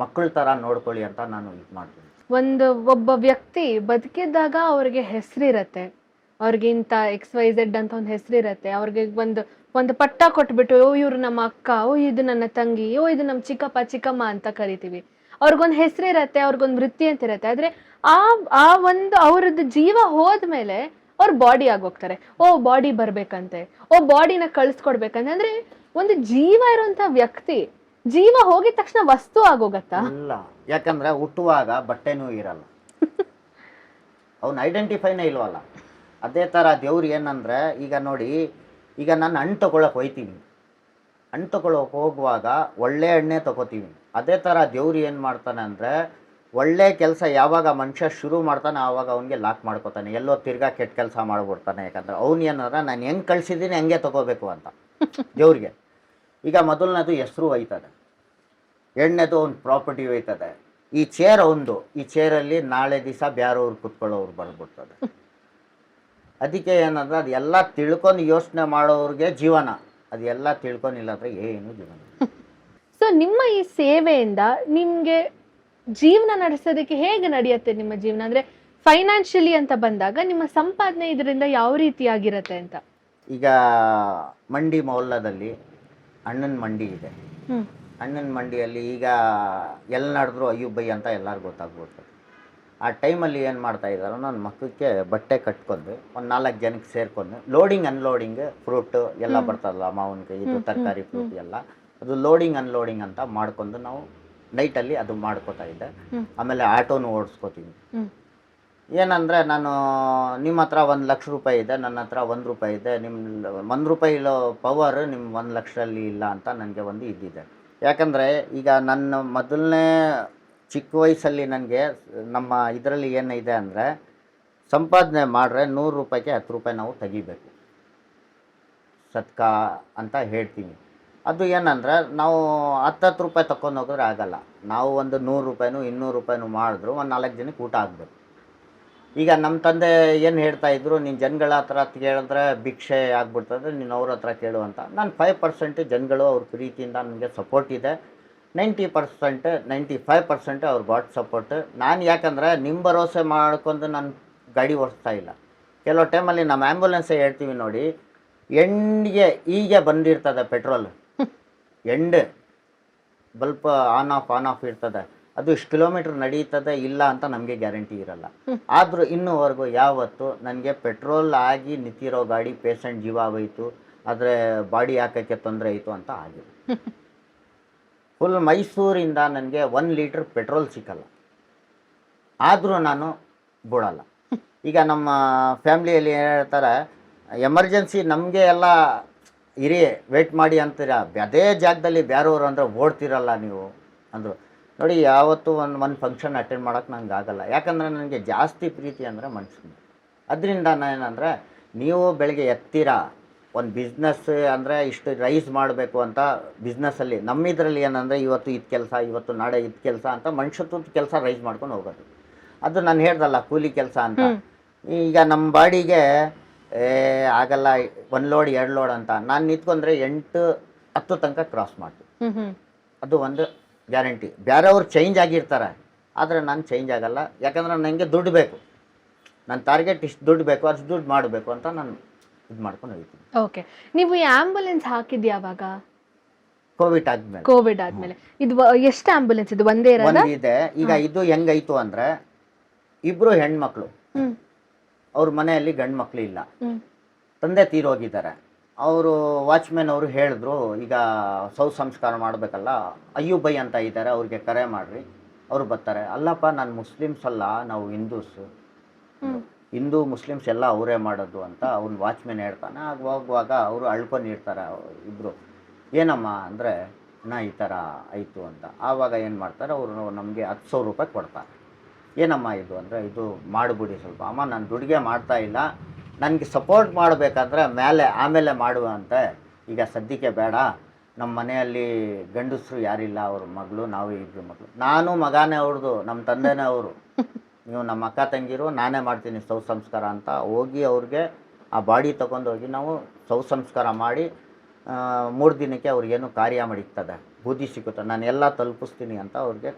Speaker 1: ಮಕ್ಕಳ ಥರ ನೋಡ್ಕೊಳ್ಳಿ ಅಂತ ನಾನು ಇದು ಮಾಡ್ತೀನಿ.
Speaker 3: ಒಬ್ಬ ವ್ಯಕ್ತಿ ಬದುಕಿದ್ದಾಗ ಅವ್ರಿಗೆ ಹೆಸರಿರತ್ತೆ, ಅವ್ರಿಗೆ ಇಂಥ XYZ ಅಂತ ಒಂದು ಹೆಸರಿರತ್ತೆ. ಅವ್ರಿಗೆ ಒಂದು ಪಟ್ಟ ಕೊಟ್ಬಿಟ್ಟು, ಓ ಇವ್ರು ನಮ್ಮ ಅಕ್ಕ, ಓ ಇದು ನನ್ನ ತಂಗಿ, ಓ ಇದು ನಮ್ಮ ಚಿಕ್ಕಪ್ಪ ಚಿಕ್ಕಮ್ಮ ಅಂತ ಕರಿತೀವಿ. ಅವ್ರಿಗೊಂದು ಹೆಸರಿರತ್ತೆ, ಅವ್ರಿಗೊಂದು ವೃತ್ತಿ ಅಂತ ಇರತ್ತೆ. ಆದ್ರೆ ಅವ್ರದ್ದು ಜೀವ ಹೋದ್ಮೇಲೆ ಅವ್ರ ಬಾಡಿ ಆಗೋಗ್ತಾರೆ. ಓ ಬಾಡಿ ಬರ್ಬೇಕಂತೆ, ಓ ಬಾಡಿನ ಕಳಿಸ್ಕೊಡ್ಬೇಕಂತೆ. ಅಂದ್ರೆ ಒಂದು ಜೀವ ಇರುವಂತ ವ್ಯಕ್ತಿ ಜೀವ ಹೋಗಿದ ತಕ್ಷಣ ವಸ್ತು ಆಗೋಗತ್ತಾ?
Speaker 1: ಇಲ್ಲ, ಯಾಕಂದ್ರೆ ಹುಟ್ಟುವಾಗ ಬಟ್ಟೆನೂ ಇರಲ್ಲ, ಅವ್ನ ಐಡೆಂಟಿಫೈನೇ ಇಲ್ವಲ್ಲ. ಅದೇ ಥರ ದೇವ್ರು ಏನಂದರೆ, ಈಗ ನೋಡಿ, ಈಗ ನಾನು ಹಣ್ಣು ತೊಗೊಳಕ್ಕೆ ಹೋಗ್ತೀವಿ, ಹಣ್ಣು ತೊಗೊಳಕ್ಕೆ ಹೋಗುವಾಗ ಒಳ್ಳೆ ಹಣ್ಣೇ ತೊಗೋತೀವಿ. ಅದೇ ಥರ ದೇವ್ರು ಏನು ಮಾಡ್ತಾನೆ ಅಂದರೆ, ಒಳ್ಳೆ ಕೆಲಸ ಯಾವಾಗ ಮನುಷ್ಯ ಶುರು ಮಾಡ್ತಾನೆ ಆವಾಗ ಅವನಿಗೆ ಲಾಕ್ ಮಾಡ್ಕೋತಾನೆ, ಎಲ್ಲೋ ತಿರ್ಗಾ ಕೆಟ್ಟ ಕೆಲಸ ಮಾಡಿಬಿಡ್ತಾನೆ. ಯಾಕಂದರೆ ಅವ್ನು ಏನಾರ ನಾನು ಹೆಂಗೆ ಕಳಿಸಿದ್ದೀನಿ ಹಂಗೆ ತೊಗೋಬೇಕು ಅಂತ ದೇವ್ರಿಗೆ. ಈಗ ಮೊದಲನೇದು ಹೆಸರು ಒಯ್ತದೆ, ಎರಡನೇದು ಒಂದು ಪ್ರಾಪರ್ಟಿ ಒಯ್ತದೆ. ಈ ಚೇರ್ ಒಂದು, ಈ ಚೇರಲ್ಲಿ ನಾಳೆ ದಿವಸ ಬೇರೆಯವ್ರು ಕುತ್ಕೊಳ್ಳೋರು ಬಂದ್ಬಿಡ್ತದೆ. ಅದಕ್ಕೆ ಏನಂದ್ರೆ, ಅದೆಲ್ಲ ತಿಳ್ಕೊಂಡು ಯೋಚನೆ ಮಾಡೋರಿಗೆ ಜೀವನ, ಅದೆಲ್ಲ ತಿಳ್ಕೊಂಡಿಲ್ಲ ಅಂದರೆ ಏನು ಜೀವನ.
Speaker 3: ಸೊ ನಿಮ್ಮ ಈ ಸೇವೆಯಿಂದ ನಿಮಗೆ ಜೀವನ ನಡೆಸೋದಕ್ಕೆ ಹೇಗೆ ನಡೆಯುತ್ತೆ ನಿಮ್ಮ ಜೀವನ? ಅಂದರೆ ಫೈನಾನ್ಷಿಯಲಿ ಅಂತ ಬಂದಾಗ ನಿಮ್ಮ ಸಂಪಾದನೆ ಇದರಿಂದ ಯಾವ ರೀತಿಯಾಗಿರುತ್ತೆ ಅಂತ?
Speaker 1: ಈಗ ಮಂಡಿ ಮೊಹಲ್ಲಾದಲ್ಲಿ ಅಣ್ಣನ ಮಂಡಿ ಇದೆ. ಅಣ್ಣನ ಮಂಡಿಯಲ್ಲಿ ಈಗ ಎಲ್ಲಿ ನಡೆದ್ರು ಅಯ್ಯೂಬ್ ಬೈ ಅಂತ ಎಲ್ಲರಿಗೂ ಗೊತ್ತಾಗ್ಬಿಡ್ತದೆ. ಆ ಟೈಮಲ್ಲಿ ಏನು ಮಾಡ್ತಾ ಇದ್ದಾರೋ ನನ್ನ ಮಕ್ಕಳಿಗೆ ಬಟ್ಟೆ ಕಟ್ಕೊಂಡು ಒಂದು 4 ಜನಕ್ಕೆ ಸೇರ್ಕೊಂಡು ಲೋಡಿಂಗ್ ಅನ್ಲೋಡಿಂಗ್ ಫ್ರೂಟು ಎಲ್ಲ ಬರ್ತದಲ್ಲ ಮಾವಿನಕಾಯಿ ಇದು ತರಕಾರಿ ಫ್ರೂಟ್ ಎಲ್ಲ ಅದು ಲೋಡಿಂಗ್ ಅನ್ಲೋಡಿಂಗ್ ಅಂತ ಮಾಡ್ಕೊಂಡು ನಾವು ನೈಟಲ್ಲಿ ಅದು ಮಾಡ್ಕೋತಾ ಇದ್ದೆ. ಆಮೇಲೆ ಆಟೋನು ಓಡಿಸ್ಕೋತೀನಿ. ಏನಂದರೆ ನಾನು ನಿಮ್ಮ ಹತ್ರ 1 ಲಕ್ಷ ರೂಪಾಯಿ ಇದೆ, ನನ್ನ ಹತ್ರ 1 ರೂಪಾಯಿ ಇದೆ, ನಿಮ್ಮ 1 ರೂಪಾಯಿ ಇಲ್ಲೋ ಪವರ್ ನಿಮ್ಮ 1 ಲಕ್ಷದಲ್ಲಿ ಇಲ್ಲ ಅಂತ ನನಗೆ ಒಂದು ಇದ್ದಿದೆ. ಯಾಕಂದರೆ ಈಗ ನನ್ನ ಮೊದಲನೇ ಚಿಕ್ಕ ವಯಸ್ಸಲ್ಲಿ ನನಗೆ ನಮ್ಮ ಇದರಲ್ಲಿ ಏನಿದೆ ಅಂದರೆ ಸಂಪಾದನೆ ಮಾಡಿದ್ರೆ 100 ರೂಪಾಯಿಗೆ 10 ರೂಪಾಯಿ ನಾವು ತೆಗಿಬೇಕು ಸತ್ಕ ಅಂತ ಹೇಳ್ತೀನಿ. ಅದು ಏನಂದರೆ ನಾವು 10 ರೂಪಾಯಿ ತಗೊಂಡು ಹೋಗಿದ್ರೆ ಆಗಲ್ಲ. ನಾವು ಒಂದು 100 ರೂಪಾಯಿನೂ 200 ರೂಪಾಯಿನೂ ಮಾಡಿದ್ರು ಒಂದು 4 ಜನಕ್ಕೆ ಊಟ ಆಗಬೇಕು. ಈಗ ನಮ್ಮ ತಂದೆ ಏನು ಹೇಳ್ತಾಯಿದ್ರು, ನೀನು ಜನಗಳ ಹತ್ರ ಕೇಳಿದ್ರೆ ಭಿಕ್ಷೆ ಆಗ್ಬಿಡ್ತದೆ, ನೀನು ಅವ್ರ ಹತ್ರ ಕೇಳು ಅಂತ. ನಾನು 5% ಜನಗಳು ಅವ್ರ ಪ್ರೀತಿಯಿಂದ ನನಗೆ ಸಪೋರ್ಟ್ ಇದೆ. 90% 95% ಅವ್ರ ಗಾಡ್ ಸಪೋರ್ಟ್. ನಾನು ಯಾಕಂದರೆ ನಿಮ್ಮ ಭರವಸೆ ಮಾಡ್ಕೊಂಡು ನಾನು ಗಾಡಿ ಓಡಿಸ್ತಾ ಇಲ್ಲ. ಕೆಲವು ಟೈಮಲ್ಲಿ ನಮ್ಮ ಆ್ಯಂಬುಲೆನ್ಸೇ ಹೇಳ್ತೀವಿ ನೋಡಿ, ಎಂಡ್ಗೆ ಹೀಗೆ ಬಂದಿರ್ತದೆ petrol, end bulb on off ಇರ್ತದೆ. ಅದು ಇಷ್ಟು ಕಿಲೋಮೀಟ್ರ್ ನಡೀತದೆ ಇಲ್ಲ ಅಂತ ನಮಗೆ ಗ್ಯಾರಂಟಿ ಇರಲ್ಲ. ಆದರೂ ಇನ್ನೂವರೆಗೂ ಯಾವತ್ತು ನನಗೆ ಪೆಟ್ರೋಲ್ ಆಗಿ ನಿಂತಿರೋ ಗಾಡಿ ಪೇಷಂಟ್ ಜೀವ ಹೋಯಿತು, ಆದರೆ ಬಾಡಿ ಹಾಕೋಕ್ಕೆ ತೊಂದರೆ ಆಯಿತು ಅಂತ ಆಗಿದೆ. ಫುಲ್ ಮೈಸೂರಿಂದ ನನಗೆ 1 ಲೀಟ್ರ್ ಪೆಟ್ರೋಲ್ ಸಿಕ್ಕಲ್ಲ, ಆದರೂ ನಾನು ಬಿಡಲ್ಲ. ಈಗ ನಮ್ಮ ಫ್ಯಾಮ್ಲಿಯಲ್ಲಿ ಏನು ಹೇಳ್ತಾರೆ, ಎಮರ್ಜೆನ್ಸಿ ನಮಗೆ ಎಲ್ಲ ಇರಿ ವೇಟ್ ಮಾಡಿ ಅಂತೀರ, ಅದೇ ಜಾಗದಲ್ಲಿ ಬೇರೆಯವರು ಅಂದರೆ ಓಡ್ತಿರಲ್ಲ ನೀವು ಅಂದರು. ನೋಡಿ, ಯಾವತ್ತೂ ಒಂದು ಫಂಕ್ಷನ್ ಅಟೆಂಡ್ ಮಾಡೋಕ್ಕೆ ನಂಗೆ ಆಗಲ್ಲ. ಯಾಕಂದರೆ ನನಗೆ ಜಾಸ್ತಿ ಪ್ರೀತಿ ಅಂದರೆ ಮನುಷ್ಯನ. ಅದರಿಂದ ಏನಂದರೆ, ನೀವು ಬೆಳಗ್ಗೆ ಎತ್ತೀರ ಒಂದು ಬಿಸ್ನೆಸ್ ಅಂದರೆ ಇಷ್ಟು ರೈಸ್ ಮಾಡಬೇಕು ಅಂತ ಬಿಸ್ನೆಸ್ಸಲ್ಲಿ ನಮ್ಮಿದ್ರಲ್ಲಿ ಏನಂದರೆ ಇವತ್ತು ಇದು ಕೆಲಸ, ಇವತ್ತು ನಾಳೆ ಇದು ಕೆಲಸ ಅಂತ ಮನುಷ್ಯತ್ವದ ಕೆಲಸ ರೈಸ್ ಮಾಡ್ಕೊಂಡು ಹೋಗೋದು. ಅದು ನಾನು ಹೇಳ್ದಲ್ಲ ಕೂಲಿ ಕೆಲಸ ಅಂತ. ಈಗ ನಮ್ಮ ಬಾಡಿಗೆ ಆಗಲ್ಲ 1 ಲೋಡ್ 2 ಲೋಡ್ ಅಂತ ನಾನು ನಿಂತ್ಕೊಂಡ್ರೆ 8-10 ತನಕ ಕ್ರಾಸ್ ಮಾಡ್ತೀನಿ. ಅದು ಒಂದು ಗ್ಯಾರಂಟಿ. ಬೇರೆಯವ್ರು ಚೇಂಜ್ ಆಗಿರ್ತಾರೆ, ಆದರೆ ನಾನು ಚೇಂಜ್ ಆಗಲ್ಲ. ಯಾಕಂದರೆ ನನಗೆ ದುಡ್ಡು ಬೇಕು, ನನ್ನ ಟಾರ್ಗೆಟ್ ಇಷ್ಟು ದುಡ್ಡು ಬೇಕು, ಅಷ್ಟು ದುಡ್ಡು ಮಾಡಬೇಕು ಅಂತ ನಾನು ಇದು ಮಾಡ್ಕೊಂಡು ಹೋಗ್ತೀನಿ.
Speaker 3: ಓಕೆ, ನೀವು ಈ ಆಂಬುಲೆನ್ಸ್ ಹಾಕಿದ್ದು ಯಾವಾಗ?
Speaker 1: ಕೋವಿಡ್
Speaker 3: ಆದ್ಮೇಲೆ. ಇದು ಎಷ್ಟು ಆಂಬುಲೆನ್ಸ್ ಇದು? ಒಂದೇ ಇರೋದಾ?
Speaker 1: ಇದೆ. ಈಗ ಇದು ಹೆಂಗಾಯ್ತು ಅಂದರೆ, ಇಬ್ಬರು ಹೆಣ್ಮಕ್ಳು, ಅವ್ರ ಮನೆಯಲ್ಲಿ ಗಂಡು ಮಕ್ಕಳು ಇಲ್ಲ, ತಂದೆ ತೀರೋಗಿದ್ದಾರೆ. ಅವರು ವಾಚ್ಮೆನ್ ಅವರು ಹೇಳಿದ್ರು, ಈಗ ಶವ ಸಂಸ್ಕಾರ ಮಾಡಬೇಕಲ್ಲ, ಅಯ್ಯೂಬ್ ಬೈ ಅಂತ ಇದ್ದಾರೆ, ಅವ್ರಿಗೆ ಕರೆ ಮಾಡಿರಿ, ಅವರು ಬರ್ತಾರೆ. ಅಲ್ಲಪ್ಪ, ನಾನು ಮುಸ್ಲಿಮ್ಸ್ ಅಲ್ಲ, ನಾವು ಹಿಂದೂಸು, ಹಿಂದೂ ಮುಸ್ಲಿಮ್ಸ್ ಎಲ್ಲ ಅವರೇ ಮಾಡೋದು ಅಂತ ಅವ್ನು ವಾಚ್ಮೆನ್ ಹೇಳ್ತಾನೆ. ಆಗ ಹೋಗುವಾಗ ಅವರು ಅಳ್ಕೊಂಡಿರ್ತಾರೆ ಇಬ್ಬರು. ಏನಮ್ಮ ಅಂದರೆ, ಈ ಥರ ಆಯಿತು ಅಂತ. ಆವಾಗ ಏನು ಮಾಡ್ತಾರೆ, ಅವರು ನಮಗೆ 10,000 ರೂಪಾಯಿ ಕೊಡ್ತಾರೆ. ಏನಮ್ಮ ಇದು ಅಂದರೆ, ಇದು ಮಾಡಿಬಿಡಿ ಸ್ವಲ್ಪ. ಅಮ್ಮ, ನಾನು ದುಡ್ಡಿಗೆ ಮಾಡ್ತಾ ಇಲ್ಲ, ನನಗೆ ಸಪೋರ್ಟ್ ಮಾಡಬೇಕಾದ್ರೆ ಆಮೇಲೆ ಮಾಡುವಂತೆ, ಈಗ ಸದ್ಯಕ್ಕೆ ಬೇಡ. ನಮ್ಮ ಮನೆಯಲ್ಲಿ ಗಂಡಸರು ಯಾರಿಲ್ಲ, ಅವ್ರ ಮಗಳು, ನಾವು ಇಬ್ಬರು ಮಗಳು, ನಾನು ಮಗನೇ ಅವ್ರದ್ದು, ನಮ್ಮ ತಂದೆನೇ ಅವರು, ನೀವು ನಮ್ಮ ಅಕ್ಕ ತಂಗಿರು, ನಾನೇ ಮಾಡ್ತೀನಿ ಶವ ಸಂಸ್ಕಾರ ಅಂತ ಹೋಗಿ ಅವ್ರಿಗೆ ಆ ಬಾಡಿ ತೊಗೊಂಡೋಗಿ ನಾವು ಶವ ಸಂಸ್ಕಾರ ಮಾಡಿ 3 ದಿನಕ್ಕೆ ಅವ್ರಿಗೇನು ಕಾರ್ಯ ಮಾಡಿರ್ತದೆ, ಬೂದಿ ಸಿಕ್ಕುತ್ತೆ, ನಾನು ಎಲ್ಲ ತಲುಪಿಸ್ತೀನಿ ಅಂತ ಅವ್ರಿಗೆ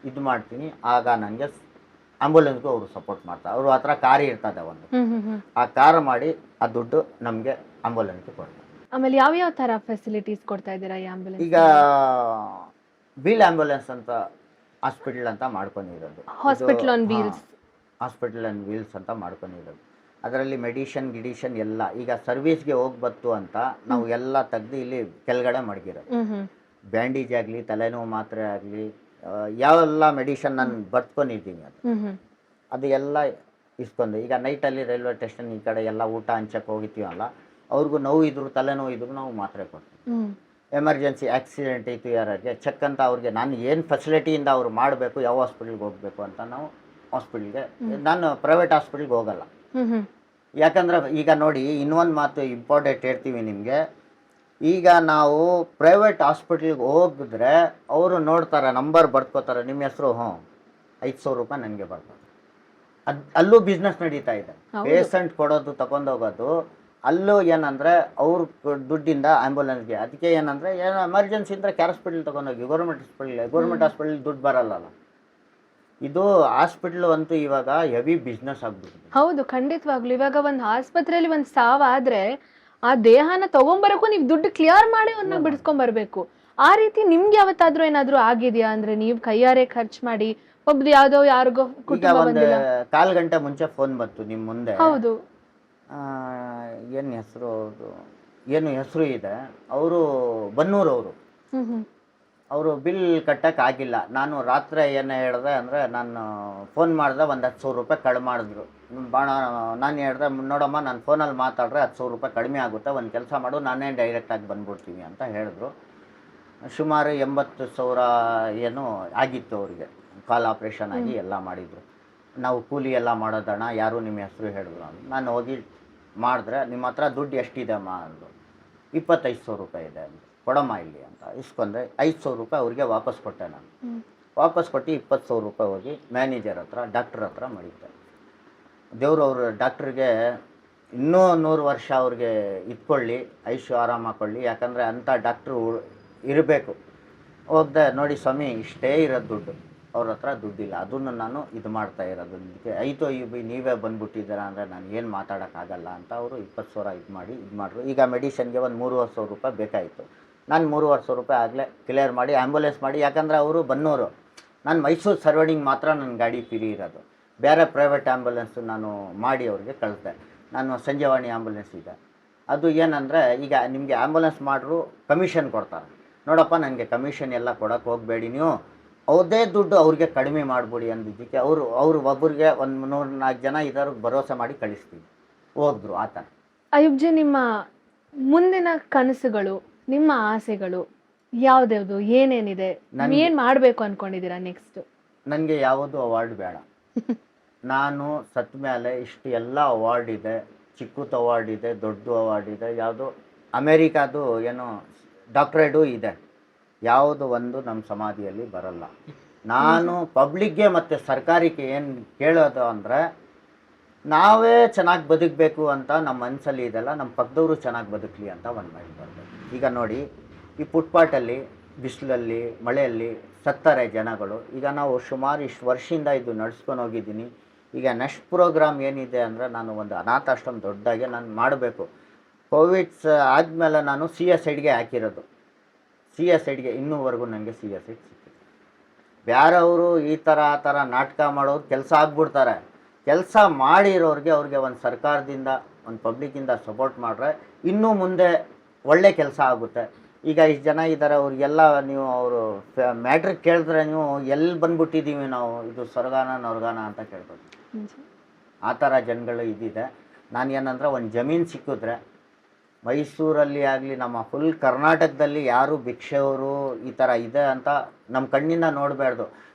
Speaker 1: ಇದು ಮಾಡ್ತೀನಿ. ಆಗ ನನಗೆ ಆಂಬುಲೆನ್ಸ್ಗೂ ಅವರು ಸಪೋರ್ಟ್ ಮಾಡ್ತಾರೆ. ಅವರು ಹತ್ರ ಕಾರ್ ಇರ್ತದೆ ಒಂದು, ಆ ಕಾರ್ ಮಾಡಿ ಆ ದುಡ್ಡು ನಮಗೆ ಆಂಬುಲೆನ್ಸ್ಗೆ ಕೊಡ್ತಾರೆ.
Speaker 3: ಆಮೇಲೆ ಯಾವ ಥರ ಫೆಸಿಲಿಟೀಸ್ ಕೊಡ್ತಾ ಇದ್ದೀರಾ ಈ ಆಂಬುಲೆನ್ಸ್?
Speaker 1: ಈಗ ವೀಲ್ ಆಂಬುಲೆನ್ಸ್ ಅಂತ ಹಾಸ್ಪಿಟಲ್ ಅಂತ ಮಾಡ್ಕೊಂಡಿರೋದು,
Speaker 3: ಹಾಸ್ಪಿಟಲ್ ಆನ್
Speaker 1: ವೀಲ್ಸ್ ಅಂತ ಮಾಡ್ಕೊಂಡಿರೋದು. ಅದರಲ್ಲಿ ಗಿಡಿಷನ್ ಎಲ್ಲ ಈಗ ಸರ್ವಿಸ್ಗೆ ಹೋಗ್ಬತ್ತು ಅಂತ ನಾವು ಎಲ್ಲ ತೆಗ್ದು ಇಲ್ಲಿ ಕೆಳಗಡೆ ಮಡಗಿರೋದು. ಬ್ಯಾಂಡೇಜ್ ಆಗಲಿ, ತಲೆನೋವು ಮಾತ್ರೆ ಆಗಲಿ, ಯಾವೆಲ್ಲ ಮೆಡಿಷನ್ ನಾನು ಬರ್ತ್ಕೊಂಡಿದ್ದೀನಿ ಅದು ಎಲ್ಲ ಇಸ್ಕೊಂಡು. ಈಗ ನೈಟಲ್ಲಿ ರೈಲ್ವೆ ಸ್ಟೇಷನ್ ಈ ಕಡೆ ಎಲ್ಲ ಊಟ ಹಂಚಕ್ಕೆ ಹೋಗಿತೀವಲ್ಲ, ಅವ್ರಿಗೂ ನೋವು ಇದ್ರು, ತಲೆನೋವು ಇದ್ರು ನಾವು ಮಾತ್ರೆ ಕೊಡ್ತೀವಿ. ಎಮರ್ಜೆನ್ಸಿ ಆಕ್ಸಿಡೆಂಟ್ ಇತ್ತು ಯಾರಿಗೆ ಚೆಕ್ ಅಂತ ಅವ್ರಿಗೆ ನಾನು ಏನು ಫೆಸಿಲಿಟಿಯಿಂದ ಅವ್ರು ಮಾಡಬೇಕು, ಯಾವ ಹಾಸ್ಪಿಟ್ಲಿಗೆ ಹೋಗಬೇಕು ಅಂತ ನಾವು ಹಾಸ್ಪಿಟ್ಲಿಗೆ, ನಾನು ಪ್ರೈವೇಟ್ ಹಾಸ್ಪಿಟ್ಲಿಗೆ ಹೋಗಲ್ಲ. ಯಾಕಂದರೆ ಈಗ ನೋಡಿ, ಇನ್ನೊಂದು ಮಾತು ಇಂಪಾರ್ಟೆಂಟ್ ಹೇಳ್ತೀವಿ ನಿಮಗೆ. ಈಗ ನಾವು ಪ್ರೈವೇಟ್ ಹಾಸ್ಪಿಟ್ಲಿಗೆ ಹೋಗಿದ್ರೆ ಅವರು ನೋಡ್ತಾರೆ, ನಂಬರ್ ಬರ್ಕೋತಾರೆ, ನಿಮ್ಮ ಹೆಸರು, 5,000 ರೂಪಾಯಿ ನನಗೆ ಬರ್ತದೆ. ಅಲ್ಲೂ ಬಿಸ್ನೆಸ್ ನಡೀತಾ ಇದೆ. ಪೇಷಂಟ್ ಕೊಡೋದು, ತಗೊಂಡೋಗೋದು, ಅಲ್ಲೂ ಏನಂದರೆ ಅವ್ರ ದುಡ್ಡಿಂದ ಆ್ಯಂಬುಲೆನ್ಸ್ಗೆ. ಅದಕ್ಕೆ ಏನಂದರೆ, ಏನೋ ಎಮರ್ಜೆನ್ಸಿ ಅಂದರೆ ಹಾಸ್ಪಿಟ್ಲ್ ತೊಗೊಂಡೋಗಿ, ಗೌರ್ಮೆಂಟ್ ಹಾಸ್ಪಿಟ್ಲ್ ದುಡ್ಡು ಬರಲ್ಲಲ್ಲ. ಇದು ಹಾಸ್ಪಿಟ್ಲು ಅಂತೂ ಇವಾಗ ಹೆವಿ ಬಿಸ್ನೆಸ್ ಆಗ್ಬಿಟ್ಟಿದೆ.
Speaker 3: ಹೌದು, ಖಂಡಿತವಾಗ್ಲು. ಇವಾಗ ಒಂದು ಆಸ್ಪತ್ರೆಯಲ್ಲಿ ಒಂದು ಸಾವಾದ್ರೆ ಆ ದೇಹನ ತಗೊಂಬರಕ್ಕೂ ನೀವು ದುಡ್ಡು ಕ್ಲಿಯರ್ ಮಾಡಿ ಅವ್ರನ್ನ ಬಿಡಿಸ್ಕೊಂಡ್ ಬರ್ಬೇಕು. ಆ ರೀತಿ ನಿಮ್ಗೆ ಯಾವತ್ತಾದ್ರೂ ಏನಾದ್ರೂ ಆಗಿದೆಯಾ? ಅಂದ್ರೆ ನೀವು ಕೈಯಾರೆ ಖರ್ಚು ಮಾಡಿ ಒಬ್ದು ಯಾವ್ದೋ ಯಾರಿಗೋ
Speaker 1: ಈಗ
Speaker 3: ಕುಟುಂಬ
Speaker 1: ಒಂದು
Speaker 3: ಬಂದಿಲ್ಲ.
Speaker 1: 1/4 ಗಂಟೆ ಮುಂಚೆ ಫೋನ್ ಬಂತು ನಿಮ್ಮ ಮುಂದೆ.
Speaker 3: ಹೌದು.
Speaker 1: ಏನು ಹೆಸರು ಅವ್ರದ್ದು, ಏನು ಹೆಸರು ಇದೆ, ಅವರು ಬನ್ನೂರವರು.
Speaker 3: ಹ್ಮ್.
Speaker 1: ಅವರು ಬಿಲ್ ಕಟ್ಟಕ್ಕೆ ಆಗಿಲ್ಲ. ನಾನು ರಾತ್ರಿ ಏನು ಹೇಳಿದೆ ಅಂದರೆ, ನಾನು ಫೋನ್ ಮಾಡಿದೆ, ಒಂದು 10,000 ರೂಪಾಯಿ ಕಡಿಮೆ ಮಾಡಿದ್ರು. ಭಾಳ ನಾನು ಹೇಳಿದೆ, ನೋಡಮ್ಮ ನಾನು ಫೋನಲ್ಲಿ ಮಾತಾಡಿದ್ರೆ 10,000 ರೂಪಾಯಿ ಕಡಿಮೆ ಆಗುತ್ತೆ, ಒಂದು ಕೆಲಸ ಮಾಡು, ನಾನೇ ಡೈರೆಕ್ಟಾಗಿ ಬಂದ್ಬಿಡ್ತೀನಿ ಅಂತ ಹೇಳಿದ್ರು. ಸುಮಾರು 80,000 ಏನೋ ಆಗಿತ್ತು ಅವರಿಗೆ. ಕಾಲ್ ಆಪ್ರೇಷನ್ ಆಗಿ ಎಲ್ಲ ಮಾಡಿದರು. ನಾವು ಕೂಲಿ ಎಲ್ಲ ಮಾಡೋದಣ್ಣ, ಯಾರು ನಿಮ್ಮ ಹೆಸರು ಹೇಳಿದ್ರು. ನಾನು ಹೋಗಿ ಮಾಡಿದ್ರೆ, ನಿಮ್ಮ ಹತ್ರ ದುಡ್ಡು ಎಷ್ಟಿದೆ ಅಮ್ಮ ಅಂದರು. 25,000 ರೂಪಾಯಿ ಇದೆ ಅಂದರು. ಕೊಡಮ್ಮ ಇಲ್ಲಿ ಅಂತ ಇಸ್ಕೊಂಡೆ. 5,000 ರೂಪಾಯಿ ಅವ್ರಿಗೆ ವಾಪಸ್ ಕೊಟ್ಟೆ ನಾನು. ವಾಪಸ್ ಕೊಟ್ಟು 20,000 ರೂಪಾಯಿ ಹೋಗಿ ಮ್ಯಾನೇಜರ್ ಹತ್ರ, ಡಾಕ್ಟ್ರ್ ಹತ್ರ ಮಾಡಿದ್ದೆ. ದೇವರು ಅವರು ಡಾಕ್ಟ್ರಿಗೆ ಇನ್ನೂ 100 ವರ್ಷ ಅವ್ರಿಗೆ ಇಟ್ಕೊಳ್ಳಿ, ಆರಾಮ ಹಾಕ್ಕೊಳ್ಳಿ, ಯಾಕಂದರೆ ಅಂಥ ಡಾಕ್ಟ್ರು ಇರಬೇಕು. ಹೋಗ್ದೆ, ನೋಡಿ ಸ್ವಾಮಿ ಇಷ್ಟೇ ಇರೋದು ದುಡ್ಡು, ಅವ್ರ ಹತ್ರ ದುಡ್ಡಿಲ್ಲ, ಅದನ್ನು ನಾನು ಇದು ಮಾಡ್ತಾ ಇರೋದು, ಇದಕ್ಕೆ ಆಯಿತು ನೀವೇ ಬಂದುಬಿಟ್ಟಿದ್ದೀರಾ ಅಂದರೆ ನಾನು ಏನು ಮಾತಾಡೋಕ್ಕಾಗಲ್ಲ ಅಂತ ಅವರು 20,000 ಇದು ಮಾಡಿದ್ರು. ಈಗ ಮೆಡಿಷನ್ಗೆ ಒಂದು 3,500 ರೂಪಾಯಿ ಬೇಕಾಯಿತು. ನಾನು 3,500 ರೂಪಾಯಿ ಆಗಲೇ ಕ್ಲಿಯರ್ ಮಾಡಿ ಆ್ಯಂಬುಲೆನ್ಸ್ ಮಾಡಿ, ಯಾಕಂದರೆ ಅವರು ಬನ್ನೂರು, ನಾನು ಮೈಸೂರು ಸರೌಂಡಿಂಗ್ ಮಾತ್ರ ನನ್ನ ಗಾಡಿ ಫ್ರೀ ಇರೋದು, ಬೇರೆ ಪ್ರೈವೇಟ್ ಆ್ಯಂಬುಲೆನ್ಸು ನಾನು ಮಾಡಿ ಅವ್ರಿಗೆ ಕಳಿಸ್ದೆ. ನಾನು ಸಂಜೀವನಿ ಆ್ಯಂಬುಲೆನ್ಸ್ ಇದೆ, ಅದು ಏನಂದರೆ ಈಗ ನಿಮಗೆ ಆ್ಯಂಬುಲೆನ್ಸ್ ಮಾಡ್ರು ಕಮಿಷನ್ ಕೊಡ್ತಾರೆ. ನೋಡಪ್ಪ ನನಗೆ ಕಮಿಷನ್ ಎಲ್ಲ ಕೊಡೋಕ್ಕೆ ಹೋಗಬೇಡಿ ನೀವು, ಅವ್ರದ್ದೇ ದುಡ್ಡು ಅವ್ರಿಗೆ ಕಡಿಮೆ ಮಾಡಿಬಿಡಿ ಅಂದಿದ್ದಕ್ಕೆ ಅವರು ಒಬ್ಬರಿಗೆ ಒಂದು 3-4 ಜನ ಇದ್ದವ್ರಿಗೆ ಭರೋಸೆ ಮಾಡಿ ಕಳಿಸ್ತೀವಿ. ಹೋದ್ರು ಆ ಥರ.
Speaker 3: ಅಯ್ಯೂಬ್ಜಿ, ನಿಮ್ಮ ಮುಂದಿನ ಕನಸುಗಳು, ನಿಮ್ಮ ಆಸೆಗಳು ಯಾವ್ದ್ಯಾವ್ದು, ಏನೇನಿದೆ, ಏನು ಮಾಡಬೇಕು ಅಂದ್ಕೊಂಡಿದ್ದೀರಾ ನೆಕ್ಸ್ಟ್?
Speaker 1: ನನಗೆ ಯಾವುದು ಅವಾರ್ಡ್ ಬೇಡ. ನಾನು ಸತ್ತ ಮೇಲೆ ಇಷ್ಟು ಎಲ್ಲ ಅವಾರ್ಡ್ ಇದೆ, ಚಿಕ್ಕದು ಅವಾರ್ಡ್ ಇದೆ, ದೊಡ್ಡ ಅವಾರ್ಡ್ ಇದೆ, ಯಾವುದು ಅಮೇರಿಕಾದು ಏನೋ ಡಾಕ್ಟ್ರೇಟು ಇದೆ, ಯಾವುದು ಒಂದು ನಮ್ಮ ಸಮಾಧಿಯಲ್ಲಿ ಬರಲ್ಲ. ನಾನು ಪಬ್ಲಿಕ್ಗೆ ಮತ್ತು ಸರ್ಕಾರಕ್ಕೆ ಏನು ಕೇಳೋದು ಅಂದರೆ, ನಾವೇ ಚೆನ್ನಾಗಿ ಬದುಕಬೇಕು ಅಂತ ನಮ್ಮ ಮನಸ್ಸಲ್ಲಿ ಇದೆಲ್ಲ, ನಮ್ಮ ಪಕ್ಕದವರು ಚೆನ್ನಾಗಿ ಬದುಕಲಿ ಅಂತ ಒಂದು ಮೈಂಡ್ ಬರಬೇಕು. ಈಗ ನೋಡಿ, ಈ ಫುಟ್ಪಾಟಲ್ಲಿ ಬಿಸಿಲಲ್ಲಿ ಮಳೆಯಲ್ಲಿ ಸತ್ತಾರೆ ಜನಗಳು. ಈಗ ನಾವು ಸುಮಾರು ಇಷ್ಟು ವರ್ಷದಿಂದ ಇದು ನಡ್ಸ್ಕೊಂಡು ಹೋಗಿದ್ದೀನಿ. ಈಗ ನೆಕ್ಸ್ಟ್ ಪ್ರೋಗ್ರಾಮ್ ಏನಿದೆ ಅಂದರೆ, ನಾನು ಒಂದು ಅನಾಥಾಶ್ರಮ ದೊಡ್ಡದಾಗೆ ನಾನು ಮಾಡಬೇಕು. ಕೋವಿಡ್ಸ್ ಆದಮೇಲೆ ನಾನು CSIDಗೆ ಹಾಕಿರೋದು. CSIDಗೆ ಇನ್ನೂವರೆಗೂ ನನಗೆ CSID ಸಿಕ್ಕಿದೆ. ಬೇರೆಯವರು ಈ ಥರ ಆ ಥರ ನಾಟಕ ಮಾಡೋರು ಕೆಲಸ ಆಗ್ಬಿಡ್ತಾರೆ. ಕೆಲಸ ಮಾಡಿರೋರಿಗೆ ಅವ್ರಿಗೆ ಒಂದು ಸರ್ಕಾರದಿಂದ ಒಂದು ಪಬ್ಲಿಕ್ಕಿಂದ ಸಪೋರ್ಟ್ ಮಾಡಿದ್ರೆ ಇನ್ನೂ ಮುಂದೆ ಒಳ್ಳೆ ಕೆಲಸ ಆಗುತ್ತೆ. ಈಗ ಇಷ್ಟು ಜನ ಇದ್ದಾರೆ, ಅವ್ರಿಗೆಲ್ಲ ನೀವು ಅವರು ಮ್ಯಾಟ್ರ್ ಕೇಳಿದ್ರೆ ನೀವು ಎಲ್ಲಿ ಬಂದ್ಬಿಟ್ಟಿದ್ದೀವಿ ನಾವು, ಇದು ಸ್ವರ್ಗಾನ ನರ್ಗಾನ ಅಂತ ಕೇಳ್ಬೋದು. ಆ ಥರ ಜನಗಳು ಇದಿದೆ. ನಾನು ಏನಂದರೆ, ಒಂದು ಜಮೀನು ಸಿಕ್ಕಿದ್ರೆ ಮೈಸೂರಲ್ಲಿ ಆಗಲಿ ನಮ್ಮ ಫುಲ್ ಕರ್ನಾಟಕದಲ್ಲಿ ಯಾರು ಭಿಕ್ಷೆಯವರು ಈ ಥರ ಇದೆ ಅಂತ ನಮ್ಮ ಕಣ್ಣಿಂದ ನೋಡಬಾರ್ದು.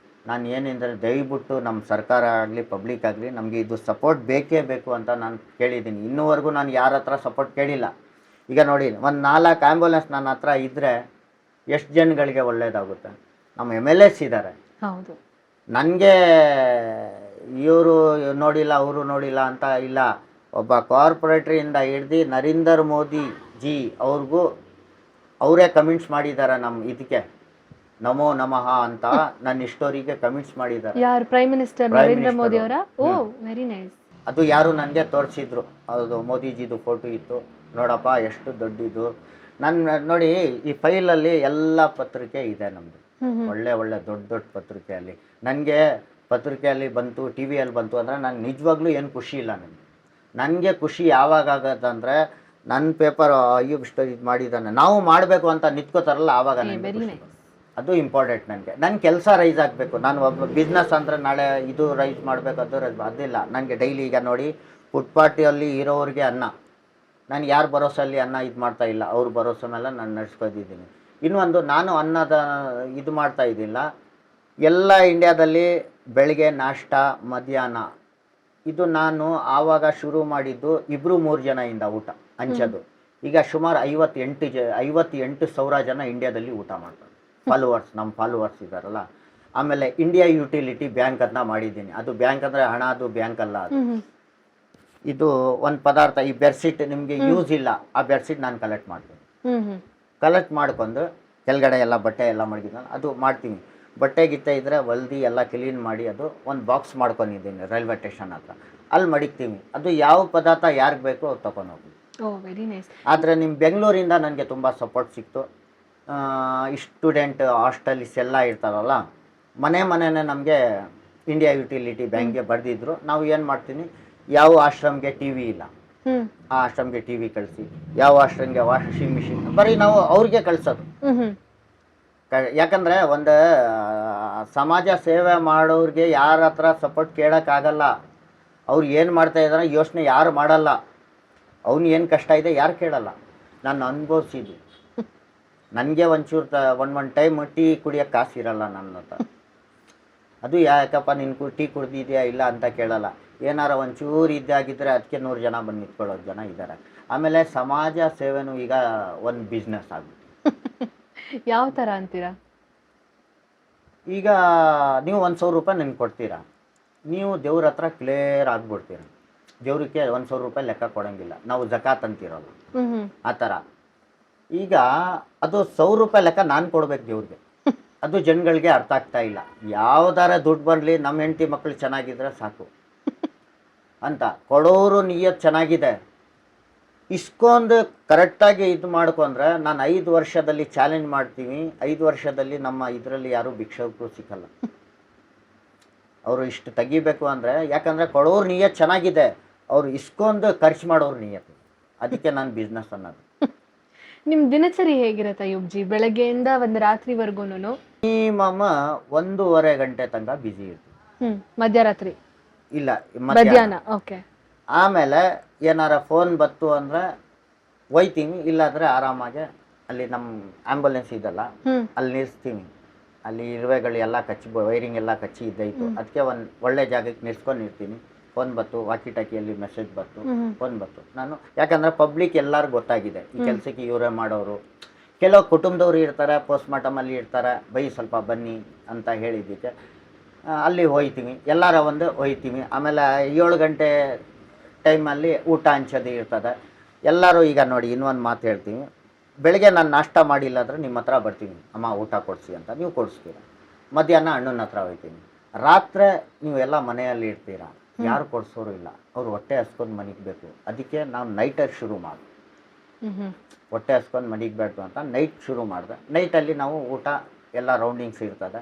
Speaker 1: ನಾನು ಏನೆಂದರೆ, ದಯವಿಟ್ಟು ನಮ್ಮ ಸರ್ಕಾರ ಆಗಲಿ ಪಬ್ಲಿಕ್ ಆಗಲಿ ನಮಗೆ ಇದು ಸಪೋರ್ಟ್ ಬೇಕೇ ಬೇಕು ಅಂತ ನಾನು ಕೇಳಿದ್ದೀನಿ. ಇನ್ನೂವರೆಗೂ ನಾನು ಯಾರ ಹತ್ರ ಸಪೋರ್ಟ್ ಕೇಳಿಲ್ಲ. ಈಗ ನೋಡಿ, ಒಂದು 4 ಆ್ಯಂಬುಲೆನ್ಸ್ ನನ್ನ ಹತ್ರ ಇದ್ದರೆ ಎಷ್ಟು ಜನಗಳಿಗೆ ಒಳ್ಳೆಯದಾಗುತ್ತೆ. ನಮ್ಮ MLAs ಇದ್ದಾರೆ.
Speaker 3: ಹೌದು.
Speaker 1: ನನಗೆ ಇವರು ನೋಡಿಲ್ಲ ಅವರು ನೋಡಿಲ್ಲ ಅಂತ ಇಲ್ಲ. ಒಬ್ಬ ಕಾರ್ಪೊರೇಟ್ರಿಂದ ಹಿಡ್ದು ನರೇಂದ್ರ ಮೋದಿ ಜಿ ಅವ್ರಿಗೂ ಅವರೇ ಕಮೆಂಟ್ಸ್ ಮಾಡಿದ್ದಾರೆ ನಮ್ಮ ಇದಕ್ಕೆ, ನಮೋ ನಮಃ ಅಂತ ನನ್ನ ಸ್ಟೋರಿಗೆ ಕಮೆಂಟ್ಸ್ ಮಾಡಿದ್ದಾರೆ.
Speaker 3: ಯಾರು? ಪ್ರೈಮ್ ಮಿನಿಸ್ಟರ್ ನರೇಂದ್ರ ಮೋದಿ ಅವರ? ಓ, ವೆರಿ ನೈಸ್.
Speaker 1: ಅದು ಯಾರು ನನಗೆ ತೋರಿಸಿದ್ರು, ಅದು ಮೋದಿಜಿದು ಫೋಟೋ ಇತ್ತು. ನೋಡಪ್ಪ ಎಷ್ಟು ದೊಡ್ಡದು. ನನ್ನ ನೋಡಿ, ಈ ಫೈಲಲ್ಲಿ ಎಲ್ಲ ಪತ್ರಿಕೆ ಇದೆ ನಮ್ಮದು, ಒಳ್ಳೆ ದೊಡ್ಡ ಪತ್ರಿಕೆಯಲ್ಲಿ. ನನಗೆ ಪತ್ರಿಕೆಯಲ್ಲಿ ಬಂತು, TVಯಲ್ಲಿ ಬಂತು ಅಂದರೆ ನಂಗೆ ನಿಜವಾಗ್ಲೂ ಏನು ಖುಷಿ ಇಲ್ಲ. ನನಗೆ ಖುಷಿ ಯಾವಾಗ ಆಗೋದಂದರೆ, ನನ್ನ ಪೇಪರ್ ಅಯ್ಯೂಬ್ ಸ್ಟೋರಿ ಇದು ಮಾಡಿದ್ದಾನೆ, ನಾವು ಮಾಡಬೇಕು ಅಂತ ನಿಂತ್ಕೋತಾರಲ್ಲ, ಆವಾಗ ನನಗೆ ಅದು ಇಂಪಾರ್ಟೆಂಟ್. ನನ್ನ ಕೆಲಸ ರೈಸ್ ಆಗಬೇಕು. ನಾನು ಒಬ್ಬ ಬಿಸ್ನೆಸ್ ಅಂದರೆ ನಾಳೆ ಇದು ರೈಸ್ ಮಾಡಬೇಕು, ಅದು ರೈಸ್ ಅದಿಲ್ಲ ನನಗೆ. ಡೈಲಿ ಈಗ ನೋಡಿ, ಫುಟ್ಪಾಟಲ್ಲಿ ಇರೋರಿಗೆ ಅನ್ನ, ನಾನು ಯಾರ ಭರೋಸೆಯಲ್ಲಿ ಅನ್ನ ಇದು ಮಾಡ್ತಾ ಇಲ್ಲ, ಅವ್ರ ಭರೋಸೆ ಮೇಲೆ ನಾನು ನಡೆಸ್ಕೊತಿದ್ದೀನಿ. ಇನ್ನೊಂದು, ನಾನು ಅನ್ನದ ಇದು ಮಾಡ್ತಾ ಇದ್ದಿಲ್ಲ. ಎಲ್ಲ ಇಂಡಿಯಾದಲ್ಲಿ ಬೆಳಗ್ಗೆ ನಾಷ್ಟ, ಮಧ್ಯಾಹ್ನ, ಇದು ನಾನು ಆವಾಗ ಶುರು ಮಾಡಿದ್ದು 2-3 ಜನದಿಂದ ಊಟ ಹಂಚೋದು. ಈಗ ಸುಮಾರು 58,000 ಜನ ಇಂಡಿಯಾದಲ್ಲಿ ಊಟ ಮಾಡ್ತಾರೆ. ಫಾಲೋವರ್ಸ್, ನಮ್ಮ ಫಾಲೋವರ್ಸ್ ಇದ್ದಾರಲ್ಲ. ಆಮೇಲೆ ಇಂಡಿಯಾ ಯುಟಿಲಿಟಿ ಬ್ಯಾಂಕ್ ಅಂತ ಮಾಡಿದ್ದೀನಿ. ಅದು ಬ್ಯಾಂಕ್ ಅಂದರೆ ಹಣ, ಅದು ಬ್ಯಾಂಕ್ ಅಲ್ಲ. ಅದು ಇದು ಒಂದು ಪದಾರ್ಥ, ಈ ಬೆಡ್ಶೀಟ್ ನಿಮಗೆ ಯೂಸ್ ಇಲ್ಲ, ಆ ಬೆಡ್ಶೀಟ್ ನಾನು ಕಲೆಕ್ಟ್ ಮಾಡ್ತೀನಿ. ಕಲೆಕ್ಟ್ ಮಾಡ್ಕೊಂಡು ಕೆಳಗಡೆ ಎಲ್ಲ ಬಟ್ಟೆ ಎಲ್ಲ ಮಡಗಿದ್ನಲ್ಲ, ಅದು ಮಾಡ್ತೀನಿ. ಬಟ್ಟೆ ಗಿಟ್ಟೆ ಇದ್ದರೆ ಹೊಲ್ದು ಎಲ್ಲ ಕ್ಲೀನ್ ಮಾಡಿ ಅದು ಒಂದು ಬಾಕ್ಸ್ ಮಾಡ್ಕೊಂಡಿದ್ದೀನಿ ರೈಲ್ವೆ ಸ್ಟೇಷನ್ ಹತ್ರ, ಅಲ್ಲಿ ಮಡಿಗ್ತೀನಿ. ಅದು ಯಾವ ಪದಾರ್ಥ ಯಾರಿಗೆ ಬೇಕೋ ಅವ್ರು ತೊಗೊಂಡೋಗಿ.
Speaker 3: Very nice.
Speaker 1: ಆದರೆ ನಿಮ್ಮ ಬೆಂಗಳೂರಿಂದ ನನಗೆ ತುಂಬ ಸಪೋರ್ಟ್ ಸಿಕ್ತು. ಸ್ಟೂಡೆಂಟ್ ಹಾಸ್ಟೆಲಿಸ್ ಎಲ್ಲ ಇರ್ತಾರಲ್ಲ, ಮನೆಯೇ ನಮಗೆ ಇಂಡಿಯಾ ಯುಟಿಲಿಟಿ ಬ್ಯಾಂಕ್ಗೆ ಬರೆದಿದ್ರು. ನಾವು ಏನು ಮಾಡ್ತೀನಿ, ಯಾವ ಆಶ್ರಮ್ಗೆ ಟಿ ವಿ ಇಲ್ಲ
Speaker 3: ಹ್ಮ್
Speaker 1: ಆ ಆಶ್ರಮ್ಗೆ ಟಿ ವಿ ಕಳಿಸಿ, ಯಾವ ಆಶ್ರಮ್ಗೆ ವಾಷಿಂಗ್ ಮಿಷಿನ್, ಬರೀ ನಾವು ಅವ್ರಿಗೆ ಕಳಿಸೋದು.
Speaker 3: ಹ್ಮ್ ಹ್ಮ್
Speaker 1: ಯಾಕಂದರೆ ಒಂದು ಸಮಾಜ ಸೇವೆ ಮಾಡೋರಿಗೆ ಯಾರ ಹತ್ರ ಸಪೋರ್ಟ್ ಕೇಳೋಕ್ಕಾಗಲ್ಲ. ಅವ್ರು ಏನು ಮಾಡ್ತಾ ಇದ್ದಾರೆ ಯೋಚನೆ ಯಾರು ಮಾಡಲ್ಲ. ಅವ್ನು ಏನು ಕಷ್ಟ ಇದೆ ಯಾರು ಕೇಳಲ್ಲ. ನಾನು ಅನುಭವಿಸಿದ್ದು. ನನಗೆ ಒಂಚೂರು ಒಂದು ಟೈಮ್ ಟೀ ಕುಡಿಯೋಕ್ಕೆ ಕಾಸಿರಲ್ಲ ನನ್ನ ಹತ್ರ. ಅದು ಯಾಕಪ್ಪ ನೀನು ಟೀ ಕುಡ್ದಿದೆಯಾ ಇಲ್ಲ ಅಂತ ಕೇಳಲ್ಲ. ಏನಾರ ಒಂಚೂರು ಇದ್ದಾಗಿದ್ದರೆ ಅದಕ್ಕೆ 100 ಜನ ಬಂದು ನಿಂತ್ಕೊಳ್ಳೋದು ಜನ ಇದ್ದಾರೆ. ಆಮೇಲೆ ಸಮಾಜ ಸೇವೆನೂ ಈಗ ಒಂದು ಬಿಸ್ನೆಸ್ ಆಗುತ್ತೆ.
Speaker 3: ಯಾವ ತರ ಅಂತೀರಾ?
Speaker 1: ಈಗ ನೀವು 1,000 ರೂಪಾಯಿ ನನಗೆ ಕೊಡ್ತೀರಾ, ನೀವು ದೇವ್ರ ಹತ್ರ ಕ್ಲಿಯರ್ ಆಗಿಬಿಡ್ತೀರ. ದೇವ್ರಿಗೆ 1,000 ರೂಪಾಯಿ ಲೆಕ್ಕ ಕೊಡೋಂಗಿಲ್ಲ, ನಾವು ಜಕಾತ್ ಅಂತಿರೋಲ್ಲ ಆ ಥರ. ಈಗ ಅದು 1,000 ರೂಪಾಯಿ ಲೆಕ್ಕ ನಾನು ಕೊಡ್ಬೇಕು ದೇವ್ರಿಗೆ. ಅದು ಜನಗಳಿಗೆ ಅರ್ಥ ಆಗ್ತಾ ಇಲ್ಲ. ಯಾವ್ದಾರ ದುಡ್ಡು ಬರಲಿ, ನಮ್ಮ ಹೆಂಡತಿ ಮಕ್ಕಳು ಚೆನ್ನಾಗಿದ್ರೆ ಸಾಕು ಅಂತ ಕೊಡೋರು ನಿಯತ್ ಚೆನ್ನಾಗಿದೆ. ಇಸ್ಕೊಂಡು ಕರೆಕ್ಟಾಗಿ ಇದು ಮಾಡ್ಕೊಂಡ್ರೆ ನಾನು 5 ವರ್ಷದಲ್ಲಿ ಚಾಲೆಂಜ್ ಮಾಡ್ತೀವಿ. 5 ವರ್ಷದಲ್ಲಿ ನಮ್ಮ ಇದರಲ್ಲಿ ಯಾರೂ ಭಿಕ್ಷಕರು ಸಿಕ್ಕಲ್ಲ. ಅವರು ಇಷ್ಟು ತೆಗಿಬೇಕು ಅಂದರೆ, ಯಾಕಂದರೆ ಕೊಡೋರು ನಿಯತ್ ಚೆನ್ನಾಗಿದೆ, ಅವರು ಇಸ್ಕೊಂಡು ಖರ್ಚು ಮಾಡೋರು ನಿಯತ್ತು. ಅದಕ್ಕೆ ನಾನು ಬಿಸ್ನೆಸ್ ಅನ್ನೋದು.
Speaker 3: ನಿಮ್ ದಿನಚರಿ ಹೇಗಿರತ್ತೆ ಅಯ್ಯೂಬ್ಜಿ? ಬೆಳಗ್ಗೆಯಿಂದ ಒಂದು ರಾತ್ರಿವರೆಗೂನು?
Speaker 1: ಮಿನಿಮಮ್ 1.5 ಗಂಟೆ ತನಕ ಬ್ಯುಸಿ ಇರ್ತೀವಿ.
Speaker 3: ಮಧ್ಯರಾತ್ರಿ
Speaker 1: ಇಲ್ಲ,
Speaker 3: ಮಧ್ಯಾಹ್ನ. ಓಕೆ.
Speaker 1: ಆಮೇಲೆ ಏನಾರ ಫೋನ್ ಬತ್ತು ಅಂದರೆ ಒಯ್ತೀವಿ, ಇಲ್ಲಾಂದರೆ ಆರಾಮಾಗೆ ಅಲ್ಲಿ ನಮ್ಮ ಆ್ಯಂಬುಲೆನ್ಸ್ ಇದಲ್ಲ ಅಲ್ಲಿ ನಿಲ್ಲಿಸ್ತೀವಿ. ಅಲ್ಲಿ ಇರುವೆಗಳು ಎಲ್ಲ ಕಚ್ಚಿ ವೈರಿಂಗ್ ಎಲ್ಲ ಕಚ್ಚಿ ಇದ್ದಾಯಿತು. ಅದಕ್ಕೆ ಒಂದು ಒಳ್ಳೆ ಜಾಗಕ್ಕೆ ನಿಲ್ಸ್ಕೊಂಡಿರ್ತೀನಿ. ಫೋನ್ ಬತ್ತು, ವಾಕಿ ಟಾಕಿಯಲ್ಲಿ ಮೆಸೇಜ್ ಬತ್ತು, ಫೋನ್ ಬತ್ತು. ನಾನು ಯಾಕಂದರೆ ಪಬ್ಲಿಕ್ ಎಲ್ಲರಿಗೂ ಗೊತ್ತಾಗಿದೆ ಈ ಕೆಲಸಕ್ಕೆ ಇವರೇ ಮಾಡೋರು. ಕೆಲವು ಕುಟುಂಬದವ್ರು ಇರ್ತಾರೆ, ಪೋಸ್ಟ್ ಮಾರ್ಟಮಲ್ಲಿ ಇರ್ತಾರೆ, ಬೈ ಸ್ವಲ್ಪ ಬನ್ನಿ ಅಂತ ಹೇಳಿದ್ದಕ್ಕೆ ಅಲ್ಲಿ ಹೋಯ್ತೀವಿ, ಎಲ್ಲರ ಒಂದು ಹೋಯ್ತೀವಿ. ಆಮೇಲೆ 7 ಗಂಟೆ ಟೈಮಲ್ಲಿ ಊಟ ಹಂಚೋದು ಇರ್ತದೆ. ಎಲ್ಲರೂ ಈಗ ನೋಡಿ ಇನ್ನೊಂದು ಮಾತು ಹೇಳ್ತೀವಿ, ಬೆಳಗ್ಗೆ ನಾನು ನಾಷ್ಟ ಮಾಡಿಲ್ಲ ಅಂದರೆ ನಿಮ್ಮ ಹತ್ರ ಬರ್ತೀನಿ, ಅಮ್ಮ ಊಟ ಕೊಡಿಸಿ ಅಂತ, ನೀವು ಕೊಡಿಸ್ತೀರ. ಮಧ್ಯಾಹ್ನ ಅಣ್ಣನ ಹತ್ರ ಹೋಗ್ತೀನಿ. ರಾತ್ರಿ ನೀವೆಲ್ಲ ಮನೆಯಲ್ಲಿ ಇರ್ತೀರ, ಯಾರು ಕೊಡಿಸೋರು ಇಲ್ಲ, ಅವ್ರು ಹೊಟ್ಟೆ ಹಸ್ಕೊಂಡು ಮನಿಗಬೇಕು. ಅದಕ್ಕೆ ನಾವು ನೈಟಲ್ಲಿ ಶುರು ಮಾಡಿ, ಹೊಟ್ಟೆ ಹಸ್ಕೊಂಡು ಮನಿಗಬೇಕು ಅಂತ ನೈಟ್ ಶುರು ಮಾಡಿದೆ. ನೈಟಲ್ಲಿ ನಾವು ಊಟ ಎಲ್ಲ ರೌಂಡಿಂಗ್ಸ್ ಇರ್ತದೆ,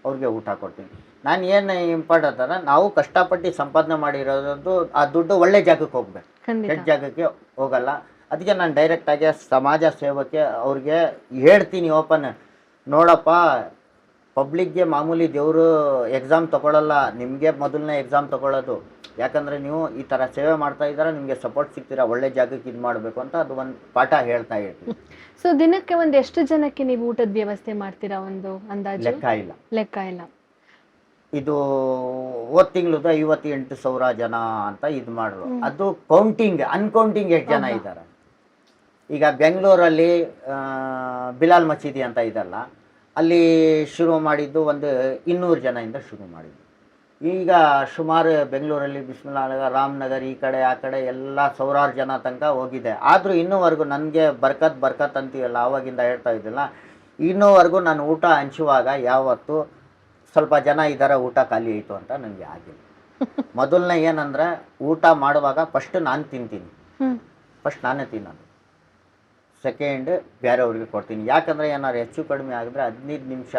Speaker 1: ಅವ್ರಿಗೆ ಊಟ ಕೊಡ್ತೀನಿ. ನಾನು ಏನು ಇಂಪಾರ್ಟೆಂಟ್ ಅಂದರೆ, ನಾವು ಕಷ್ಟಪಟ್ಟು ಸಂಪಾದನೆ ಮಾಡಿರೋದು ಆ ದುಡ್ಡು ಒಳ್ಳೆ ಜಾಗಕ್ಕೆ ಹೋಗ್ಬೇಕು, ಕೆಟ್ಟ ಜಾಗಕ್ಕೆ ಹೋಗಲ್ಲ. ಅದಕ್ಕೆ ನಾನು ಡೈರೆಕ್ಟಾಗಿ ಸಮಾಜ ಸೇವಕ್ಕೆ ಅವ್ರಿಗೆ ಹೇಳ್ತೀನಿ ಓಪನ್, ನೋಡಪ್ಪ ಪಬ್ಲಿಕ್ಗೆ ಮಾಮೂಲಿ ದೇವರು ಎಕ್ಸಾಮ್ ತೊಗೊಳ್ಳಲ್ಲ, ನಿಮಗೆ ಮೊದಲನೇ ಎಕ್ಸಾಮ್ ತೊಗೊಳ್ಳೋದು. ಯಾಕಂದರೆ ನೀವು ಈ ಥರ ಸೇವೆ ಮಾಡ್ತಾ ಇದ್ದಾರೆ, ನಿಮಗೆ ಸಪೋರ್ಟ್ ಸಿಗ್ತೀರಾ, ಒಳ್ಳೆ ಜಾಗಕ್ಕೆ ಇದು ಮಾಡಬೇಕು ಅಂತ ಅದು ಒಂದು ಪಾಠ ಹೇಳ್ತಾ ಇರ್ತೀನಿ.
Speaker 3: ಸೊ ದಿನಕ್ಕೆ ಒಂದು ಎಷ್ಟು ಜನಕ್ಕೆ ನೀವು ಊಟದ ವ್ಯವಸ್ಥೆ ಮಾಡ್ತೀರಾ? ಒಂದು ಅಂದಾಜು ಲೆಕ್ಕ ಇಲ್ಲ.
Speaker 1: ಇದು ಹೋದ ತಿಂಗಳದು 58,000 ಜನ ಅಂತ ಇದು ಮಾಡಿದ್ರು. ಅದು ಕೌಂಟಿಂಗ್, ಅನ್ಕೌಂಟಿಂಗ್ ಎಷ್ಟು ಜನ ಇದ್ದಾರೆ. ಈಗ ಬೆಂಗಳೂರಲ್ಲಿ ಬಿಲಾಲ್ ಮಸೀದಿ ಅಂತ ಇದಲ್ಲ, ಅಲ್ಲಿ ಶುರು ಮಾಡಿದ್ದು ಒಂದು 200 ಜನದಿಂದ ಶುರು ಮಾಡಿದ್ದು. ಈಗ ಸುಮಾರು ಬೆಂಗಳೂರಲ್ಲಿ ಬಿಸ್ಮಿಲ್ಲಾಹ್ ರಾಮನಗರ್ ಈ ಕಡೆ ಆ ಕಡೆ ಎಲ್ಲ 1,000 ಜನ ತನಕ ಹೋಗಿದೆ. ಆದರೂ ಇನ್ನೂವರೆಗೂ ನನಗೆ ಬರ್ಕತ್ ಅಂತೀವಲ್ಲ, ಆವಾಗಿಂದ ಹೇಳ್ತಾ ಇದ್ದಿಲ್ಲ, ಇನ್ನೂವರೆಗೂ ನಾನು ಊಟ ಹಂಚುವಾಗ ಯಾವತ್ತು ಸ್ವಲ್ಪ ಜನ ಇದ್ದಾರೆ ಊಟ ಖಾಲಿ ಆಯಿತು ಅಂತ ನನಗೆ ಆಗಿಲ್ಲ. ಮೊದಲನೇ ಏನಂದರೆ, ಊಟ ಮಾಡುವಾಗ ಫಸ್ಟ್ ನಾನು ತಿಂತೀನಿ, ಫಸ್ಟ್ ನಾನೇ ತಿನ್ನೋದು. ಸೆಕೆಂಡ್ ಬೇರೆಯವ್ರಿಗೆ ಕೊಡ್ತೀನಿ. ಯಾಕಂದರೆ ಏನಾದ್ರು ಹೆಚ್ಚು ಕಡಿಮೆ ಆಗಿದ್ರೆ 15 ನಿಮಿಷ,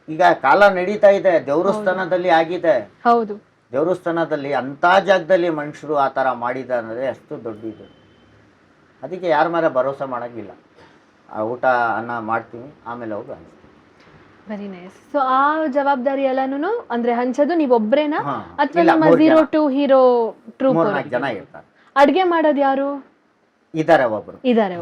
Speaker 1: ಈಗ ಕಾಲ ನಡೀತಾ ಇದೆ, ದೇವಸ್ಥಾನದಲ್ಲಿ ಆಗಿದೆ.
Speaker 3: ಹೌದು,
Speaker 1: ದೇವಸ್ಥಾನದಲ್ಲಿ ಅಂಥ ಜಾಗದಲ್ಲಿ ಮನುಷ್ಯರು ಆ ಥರ ಮಾಡಿದ ಅಂದರೆ ಅಷ್ಟು ದೊಡ್ಡದು. ಅದಕ್ಕೆ ಯಾರ ಮೇಲೆ ಭರೋಸೆ ಮಾಡೋಂಗಿಲ್ಲ. ಆ ಊಟ ಅನ್ನ ಮಾಡ್ತೀವಿ, ಆಮೇಲೆ ಹೋಗಿ ಹಂಚ್ತೀವಿ.
Speaker 3: Very nice. ಸೊ ಆ ಜವಾಬ್ದಾರಿ ಎಲ್ಲಾನು ಅಂದ್ರೆ ಹಂಚೋದು ನೀವು ಒಬ್ರೇನಾ ಅಥವಾ ನಿಮ್ಮ 0 to ಹೀರೋ ಟ್ರೂಪ್
Speaker 1: 3-4 ಜನ ಇರ್ತಾರೆ.
Speaker 3: ಅಡ್ಗೆ ಮಾಡೋದು ಯಾರು
Speaker 1: ಇದ್ದಾರೆ? ಒಬ್ರು
Speaker 3: ಇದ್ದಾರೆ,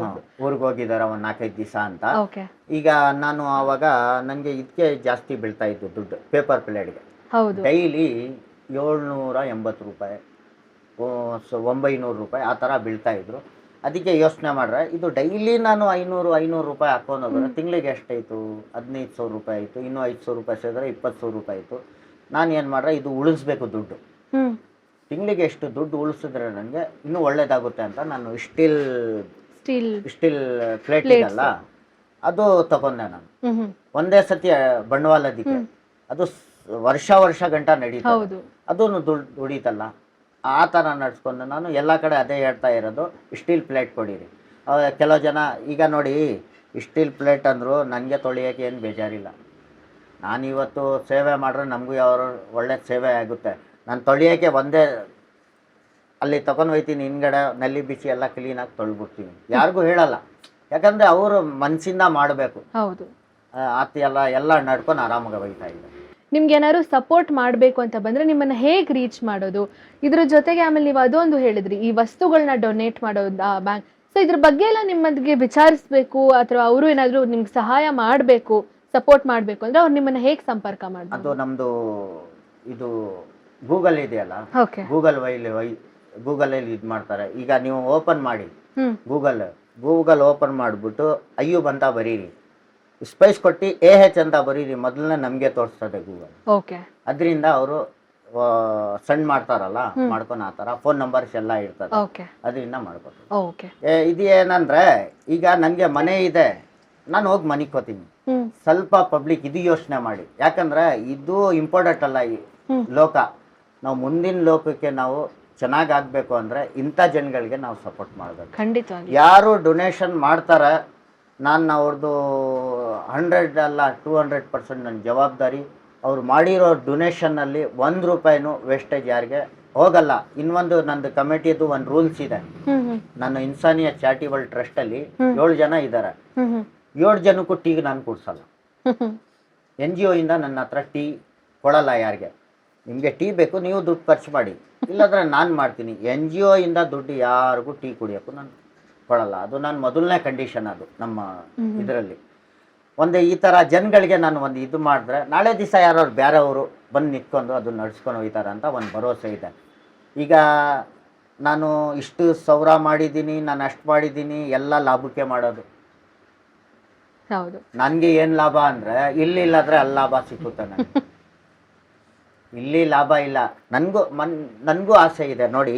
Speaker 1: ಊರಿಗೆ ಹೋಗಿದ್ದಾರೆ ಒಂದು 4-5 ದಿವಸ ಅಂತ.
Speaker 3: ಓಕೆ.
Speaker 1: ಈಗ ನಾನು ಆವಾಗ ನನಗೆ ಇದಕ್ಕೆ ಜಾಸ್ತಿ ಬೀಳ್ತಾ ಇದ್ದು ದುಡ್ಡು, ಪೇಪರ್ ಪ್ಲೇಟ್ಗೆ.
Speaker 3: ಹೌದು,
Speaker 1: ಡೈಲಿ 780 ರೂಪಾಯಿ, 900 ರೂಪಾಯಿ ಆ ಥರ ಬೀಳ್ತಾ ಇದ್ರು. ಅದಕ್ಕೆ ಯೋಚನೆ ಮಾಡ್ರೆ, ಇದು ಡೈಲಿ ನಾನು 500 ರೂಪಾಯಿ ಹಾಕೊಂಡು ಹೋದ್ರೆ ತಿಂಗಳಿಗೆ ಎಷ್ಟಾಯಿತು? 15,000 ರೂಪಾಯಿ ಆಯಿತು. ಇನ್ನೂ 500 ರೂಪಾಯಿ ಸೇರಿದ್ರೆ 20,000 ರೂಪಾಯಿ ಆಯಿತು. ನಾನು ಏನು ಮಾಡ್ರೆ, ಇದು ಉಳಿಸ್ಬೇಕು ದುಡ್ಡು. ತಿಂಗಳಿಗೆ ಎಷ್ಟು ದುಡ್ಡು ಉಳಿಸಿದ್ರೆ ನನಗೆ ಇನ್ನೂ ಒಳ್ಳೇದಾಗುತ್ತೆ ಅಂತ ನಾನು ಸ್ಟೀಲ್ ಪ್ಲೇಟ್ ಇದಲ್ಲ, ಅದು ತಗೊಂಡೆ ನಾನು. ಒಂದೇ ಸತಿ ಬಂಡವಾಳದಕ್ಕೆ ಅದು ವರ್ಷ ಗಂಟ ನಡೀತದೆ, ಅದೂ ದುಡ್ಡು ಉಳಿತಲ್ಲ. ಆ ಥರ ನಡ್ಸ್ಕೊಂಡು ನಾನು ಎಲ್ಲ ಕಡೆ ಅದೇ ಹೇಳ್ತಾ ಇರೋದು, ಸ್ಟೀಲ್ ಪ್ಲೇಟ್ ಕೊಡಿರಿ. ಕೆಲವು ಜನ ಈಗ ನೋಡಿ, ಸ್ಟೀಲ್ ಪ್ಲೇಟ್ ಅಂದರು ನನಗೆ ತೊಳೆಯೋಕ್ಕೆ ಏನು ಬೇಜಾರಿಲ್ಲ. ನಾನು ಇವತ್ತು ಸೇವೆ ಮಾಡ್ರೆ ನಮಗೂ ಯಾವ ಒಳ್ಳೆ ಸೇವೆ ಆಗುತ್ತೆ. ನಾನು ತೊಳಿಯೋಕ್ಕೆ ಒಂದೇ ಅಲ್ಲಿ ತಗೊಂಡು ಹೋಗ್ತೀನಿ, ಹಿಂದ್ಗಡೆ ನಲ್ಲಿ ಬಿಸಿ ಎಲ್ಲ ಕ್ಲೀನಾಗಿ ತೊಳ್ಬಿಡ್ತೀನಿ, ಯಾರಿಗೂ ಹೇಳಲ್ಲ. ಯಾಕಂದರೆ ಅವರು ಮನಸ್ಸಿಂದ ಮಾಡಬೇಕು.
Speaker 3: ಹೌದು.
Speaker 1: ಆತ ಎಲ್ಲ ನಡ್ಕೊಂಡು ಆರಾಮಾಗಿ ಹೋಗ್ತಾ ಇದೆ.
Speaker 3: ನಿಮ್ಗೆ ಏನಾದ್ರು ಸಪೋರ್ಟ್ ಮಾಡಬೇಕು ಅಂತ ಬಂದ್ರೆ ನಿಮ್ಮನ್ನ ಹೇಗೆ ರೀಚ್ ಮಾಡೋದು? ಇದ್ರ ಜೊತೆಗೆ ಆಮೇಲೆ ನೀವು ಅದೊಂದು ಹೇಳಿದ್ರಿ, ಈ ವಸ್ತುಗಳನ್ನ ಡೊನೇಟ್ ಮಾಡೋದು ಬ್ಯಾಂಕ್. ಸೊ ಇದ್ರ ಬಗ್ಗೆ ಎಲ್ಲ ನಿಮ್ಮದಿಗೆ ವಿಚಾರಿಸ್ಬೇಕು ಅಥವಾ ಅವರು ಏನಾದ್ರು ನಿಮ್ಗೆ ಸಹಾಯ ಮಾಡಬೇಕು, ಸಪೋರ್ಟ್ ಮಾಡಬೇಕು ಅಂದ್ರೆ ಅವ್ರು ನಿಮ್ಮನ್ನ ಹೇಗೆ ಸಂಪರ್ಕ ಮಾಡ್ಬೋದು?
Speaker 1: ಅದು ನಮ್ಮದು ಇದು ಗೂಗಲ್ ಇದೆಯಲ್ಲ,
Speaker 3: ಓಕೆ.
Speaker 1: ಗೂಗಲಲ್ಲಿ ಇದು ಮಾಡ್ತಾರೆ. ಈಗ ನೀವು ಓಪನ್ ಮಾಡಿ ಗೂಗಲ್ ಓಪನ್ ಮಾಡಿಬಿಟ್ಟು ಅಯ್ಯೂಬ್ ಅಂತ ಬರೀರಿ, ಸ್ಪೇಸ್ ಕೊಟ್ಟು AH ಅಂತ ಬರೀರಿ, ಮೊದಲನೇ ನಮಗೆ ತೋರಿಸ್ತದೆ ಗೂಗಲ್.
Speaker 3: ಓಕೆ.
Speaker 1: ಅದರಿಂದ ಅವರು ಸಣ್ಣ ಮಾಡ್ತಾರಲ್ಲ, ಮಾಡ್ಕೊಂಡು ಆ ಥರ ಫೋನ್ ನಂಬರ್ಸ್ ಎಲ್ಲ ಇರ್ತದೆ,
Speaker 3: ಓಕೆ,
Speaker 1: ಅದರಿಂದ ಮಾಡ್ಬೋದು.
Speaker 3: ಓಕೆ.
Speaker 1: ಇದು ಏನಂದ್ರೆ, ಈಗ ನನಗೆ ಮನೆ ಇದೆ, ನಾನು ಹೋಗಿ ಮನಿಕೋತೀನಿ. ಸ್ವಲ್ಪ ಪಬ್ಲಿಕ್ ಇದು ಯೋಚನೆ ಮಾಡಿ, ಯಾಕಂದ್ರೆ ಇದು ಇಂಪಾರ್ಟೆಂಟ್ ಅಲ್ಲ. ಈ ಲೋಕ, ನಾವು ಮುಂದಿನ ಲೋಕಕ್ಕೆ ನಾವು ಚೆನ್ನಾಗಿ ಆಗಬೇಕು ಅಂದರೆ ಇಂಥ ಜನಗಳಿಗೆ ನಾವು ಸಪೋರ್ಟ್ ಮಾಡಬೇಕು.
Speaker 3: ಖಂಡಿತವಾಗಿ.
Speaker 1: ಯಾರು ಡೊನೇಷನ್ ಮಾಡ್ತಾರೆ, ನಾನು ಅವ್ರದ್ದು 100 ಅಲ್ಲ 200% ನನ್ನ ಜವಾಬ್ದಾರಿ. ಅವ್ರು ಮಾಡಿರೋ ಡೊನೇಷನ್ನಲ್ಲಿ 1 ರೂಪಾಯಿನೂ ವೇಸ್ಟೇಜ್ ಯಾರಿಗೆ ಹೋಗಲ್ಲ. ಇನ್ನೊಂದು ನಂದು ಕಮಿಟಿದು ಒಂದು ರೂಲ್ಸ್ ಇದೆ. ನನ್ನ ಇನ್ಸಾನಿಯ ಚಾರಿಟೇಬಲ್ ಟ್ರಸ್ಟಲ್ಲಿ 7 ಜನ ಇದ್ದಾರೆ. 7 ಜನಕ್ಕೂ ಟೀಗೆ ನಾನು ಕೊಡ್ಸಲ್ಲ. NGO ಇಂದ ನನ್ನ ಹತ್ರ ಟೀ ಕೊಡಲ್ಲ ಯಾರಿಗೆ. ನಿಮಗೆ ಟೀ ಬೇಕು, ನೀವು ದುಡ್ಡು ಖರ್ಚು ಮಾಡಿ, ಇಲ್ಲಾಂದರೆ ನಾನು ಮಾಡ್ತೀನಿ. NGO ಇಂದ ದುಡ್ಡು ಯಾರಿಗೂ ಟೀ ಕುಡಿಯೋಕ್ಕೂ ನಾನು ಕೊಡಲ್ಲ. ಅದು ನಾನು ಮೊದಲನೇ ಕಂಡೀಷನ್. ಅದು ನಮ್ಮ ಇದರಲ್ಲಿ ಒಂದು ಈ ಥರ ಜನಗಳಿಗೆ ನಾನು ಒಂದು ಇದು ಮಾಡಿದ್ರೆ, ನಾಳೆ ದಿವಸ ಯಾರು ಬೇರೆಯವರು ಬಂದು ನಿಂತ್ಕೊಂಡು ಅದು ನಡ್ಸ್ಕೊಂಡು ಹೋಗ್ತಾರೆ ಅಂತ ಒಂದು ಭರವಸೆ ಇದೆ. ಈಗ ನಾನು ಇಷ್ಟು ಸಾವಿರ ಮಾಡಿದ್ದೀನಿ, ನಾನು ಅಷ್ಟು ಮಾಡಿದ್ದೀನಿ, ಎಲ್ಲ ಲಾಭಕ್ಕೆ ಮಾಡೋದು.
Speaker 3: ಹೌದು.
Speaker 1: ನನಗೆ ಏನು ಲಾಭ ಅಂದರೆ, ಇಲ್ಲಿಲ್ಲಾದರೆ ಅಲ್ಲಿ ಲಾಭ ಸಿಕ್ಕುತ್ತೆ ನನಗೆ. ಇಲ್ಲಿ ಲಾಭ ಇಲ್ಲ. ನನಗೂ ಆಸೆ ಇದೆ ನೋಡಿ.